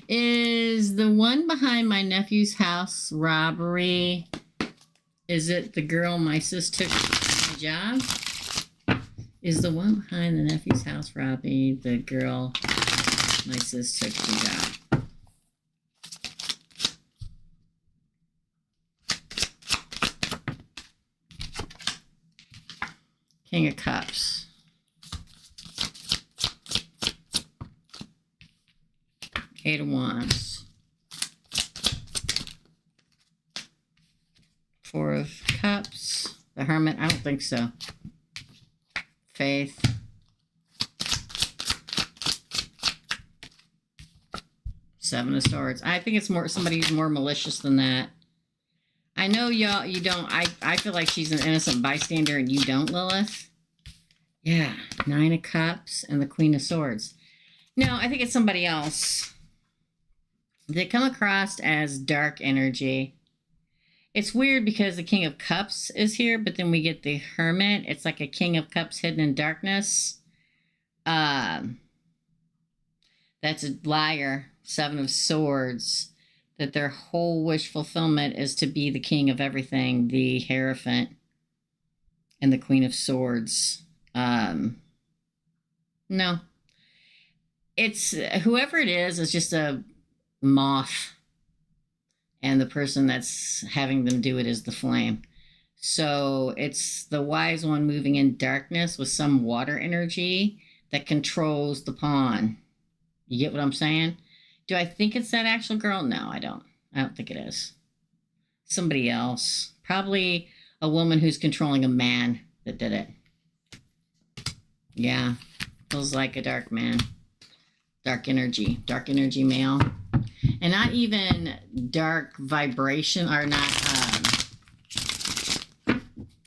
S1: Is the one behind my nephew's house robbery? Is it the girl my sis took my job? Is the one behind the nephew's house robbery the girl my sis took the job? King of Cups. Eight of Wands. Four of Cups. The Hermit. I don't think so. Faith. Seven of Swords. I think it's more somebody who's more malicious than that. I know y'all, you don't. I feel like she's an innocent bystander and you don't, Lilith. Yeah. Nine of Cups and the Queen of Swords. No, I think it's somebody else. They come across as dark energy. It's weird because the King of Cups is here, but then we get the Hermit. It's like a King of Cups hidden in darkness. That's a liar. Seven of Swords. That their whole wish fulfillment is to be the king of everything. The Hierophant and the Queen of Swords. No. It's whoever it is just a moth. And the person that's having them do it is the flame. So it's the wise one moving in darkness with some water energy that controls the pawn. You get what I'm saying? Do I think it's that actual girl? No, I don't. I don't think it is. Somebody else. Probably a woman who's controlling a man that did it. Yeah. Feels like a dark man. Dark energy. Dark energy male. And not even dark vibration, or not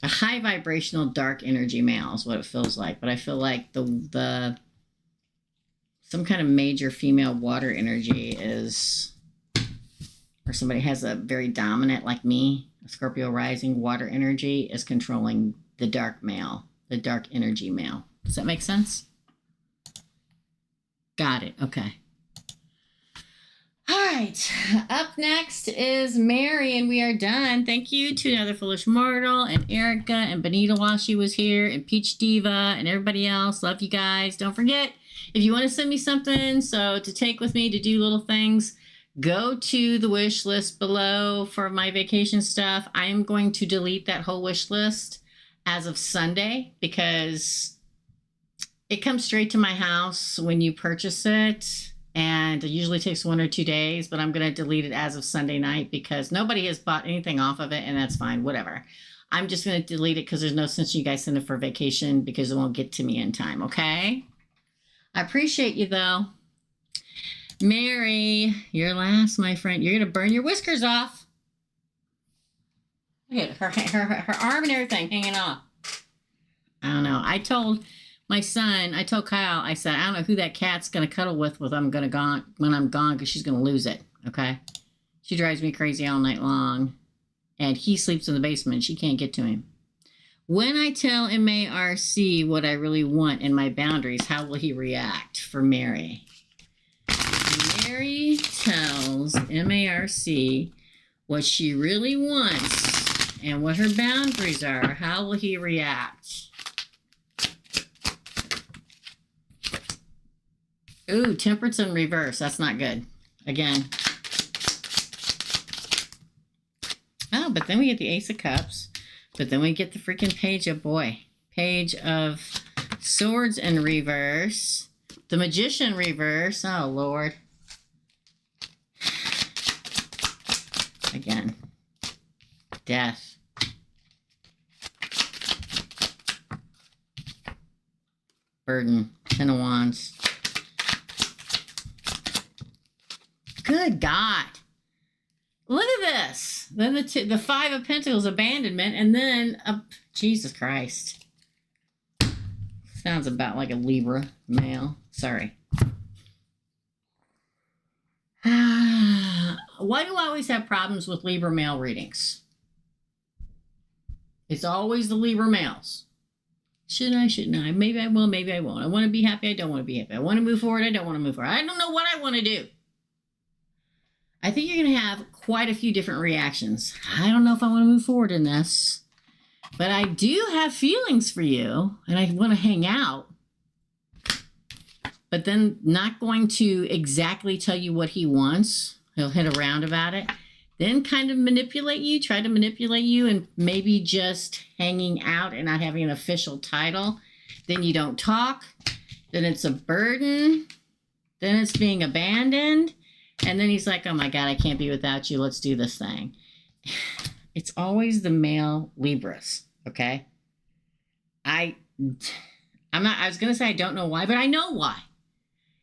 S1: a high vibrational dark energy male is what it feels like. But I feel like the some kind of major female water energy is, or somebody has a very dominant, like me, a Scorpio rising water energy is controlling the dark male, the dark energy male. Does that make sense? Got it. Okay. All right. Up next is Mary, and we are done. Thank you to Another Foolish Mortal and Erica and Benita while she was here, and Peach Diva and everybody else. Love you guys. Don't forget, if you want to send me something to take with me to do little things, go to the wish list below for my vacation stuff. I am going to delete that whole wish list as of Sunday because it comes straight to my house when you purchase it. And it usually takes 1 or 2 days, but I'm going to delete it as of Sunday night because nobody has bought anything off of it, and that's fine. Whatever. I'm just going to delete it because there's no sense you guys send it for vacation because it won't get to me in time, okay? I appreciate you, though. Mary, you're last, my friend. You're going to burn your whiskers off. Look at her arm and everything hanging off. I don't know. I told Kyle, I said, I don't know who that cat's going to cuddle with when I'm gone because she's going to lose it, okay? She drives me crazy all night long, and he sleeps in the basement. She can't get to him. When I tell MARC what I really want in my boundaries, how will he react for Mary? Mary tells MARC what she really wants and what her boundaries are. How will he react? Ooh, Temperance in reverse. That's not good. Again. No, but then we get the Ace of Cups. But then we get the freaking Page of Swords in reverse. The Magician reverse. Oh, Lord. Again. Death. Burden. Ten of Wands. Good God. Look at this. Then the Five of Pentacles, abandonment, and then Jesus Christ. Sounds about like a Libra male. Sorry. Why do I always have problems with Libra male readings? It's always the Libra males. Should I? Shouldn't I? Maybe I will, maybe I won't. I want to be happy, I don't want to be happy. I want to move forward, I don't want to move forward. I don't know what I want to do. I think you're going to have quite a few different reactions. I don't know if I want to move forward in this, but I do have feelings for you, and I want to hang out, but then not going to exactly tell you what he wants. He'll hit around about it, then kind of manipulate you, try to manipulate you, and maybe just hanging out and not having an official title. Then you don't talk. Then it's a burden. Then it's being abandoned. And then he's like, oh my God, I can't be without you. Let's do this thing. It's always the male Libras, okay? I was going to say I don't know why, but I know why.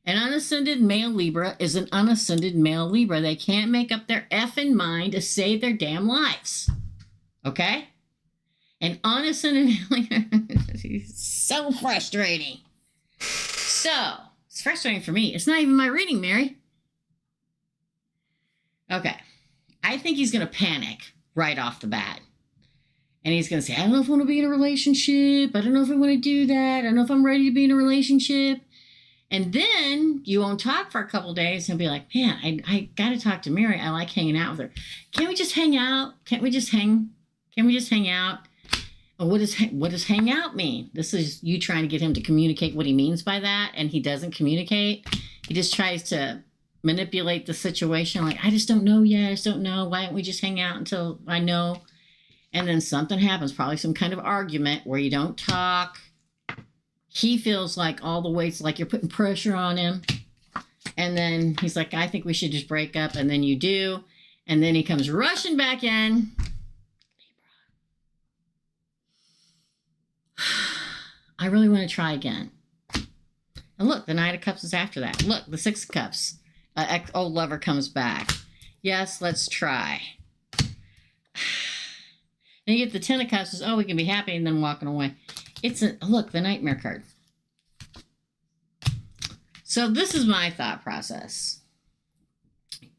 S1: An unascended male Libra is an unascended male Libra. They can't make up their effing mind to save their damn lives, okay? An unascended male Libra is so frustrating. So, it's frustrating for me. It's not even my reading, Mary. Okay, I think he's going to panic right off the bat. And he's going to say, I don't know if I want to be in a relationship. I don't know if I want to do that. I don't know if I'm ready to be in a relationship. And then you won't talk for a couple of days and be like, man, I got to talk to Mary. I like hanging out with her. Can't we just hang out? Can't we just hang? Can we just hang out? What does hang out mean? This is you trying to get him to communicate what he means by that. And he doesn't communicate. He just tries to manipulate the situation, like, I just don't know yet. I just don't know. Why don't we just hang out until I know? And then something happens, probably some kind of argument where you don't talk. He feels like all the weights, like you're putting pressure on him. And then he's like, I think we should just break up. And then you do. And then he comes rushing back in. I really want to try again. And look, the Knight of Cups is after that. Look, the Six of Cups. Old lover comes back. Yes, let's try. And you get the Ten of Cups. Says, oh, we can be happy, and then walking away. Look, the Nightmare card. So this is my thought process.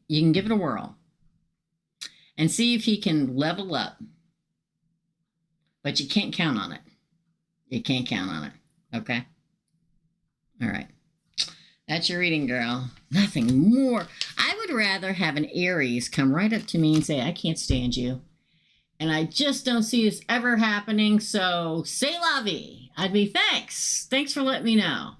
S1: You can give it a whirl and see if he can level up. But you can't count on it. You can't count on it. Okay? All right. That's your reading, girl. Nothing more. I would rather have an Aries come right up to me and say, I can't stand you. And I just don't see this ever happening. So, c'est la vie. I'd be, thanks. Thanks for letting me know.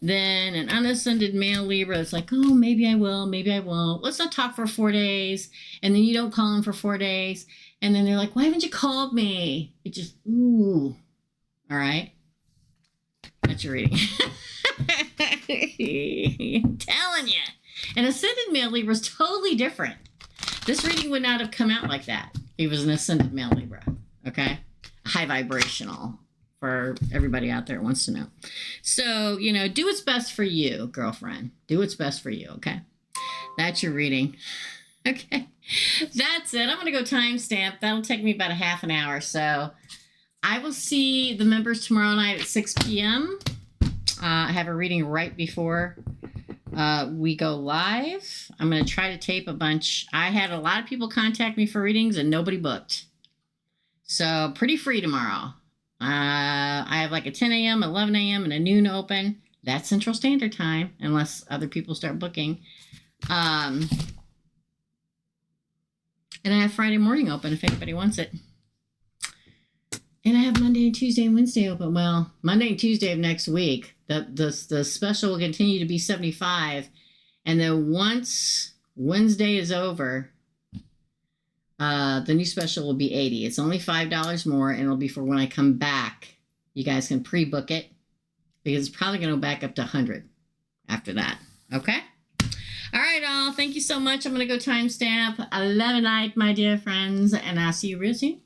S1: Then an unascended male Libra is like, oh, maybe I will, maybe I won't. Let's not talk for 4 days. And then you don't call him for 4 days. And then they're like, why haven't you called me? It just, ooh. All right. That's your reading. I'm telling you. An ascended male Libra is totally different. This reading would not have come out like that. He was an ascended male Libra. Okay? High vibrational for everybody out there who wants to know. So, do what's best for you, girlfriend. Do what's best for you, okay? That's your reading. Okay. That's it. I'm going to go timestamp. That'll take me about a half an hour. So I will see the members tomorrow night at 6 p.m. I have a reading right before we go live. I'm going to try to tape a bunch. I had a lot of people contact me for readings and nobody booked. So pretty free tomorrow. I have like a 10 a.m., 11 a.m., and a noon open. That's Central Standard Time, unless other people start booking. And I have Friday morning open if anybody wants it. And I have Monday and Tuesday and Wednesday open. Well, Monday and Tuesday of next week. The special will continue to be $75. And then once Wednesday is over, The new special will be $80. It's only $5 more, and it'll be for when I come back. You guys can pre-book it because it's probably going to go back up to 100 after that. Okay? All right, all. Thank you so much. I'm going to go timestamp 11 night, my dear friends, and I'll see you real soon.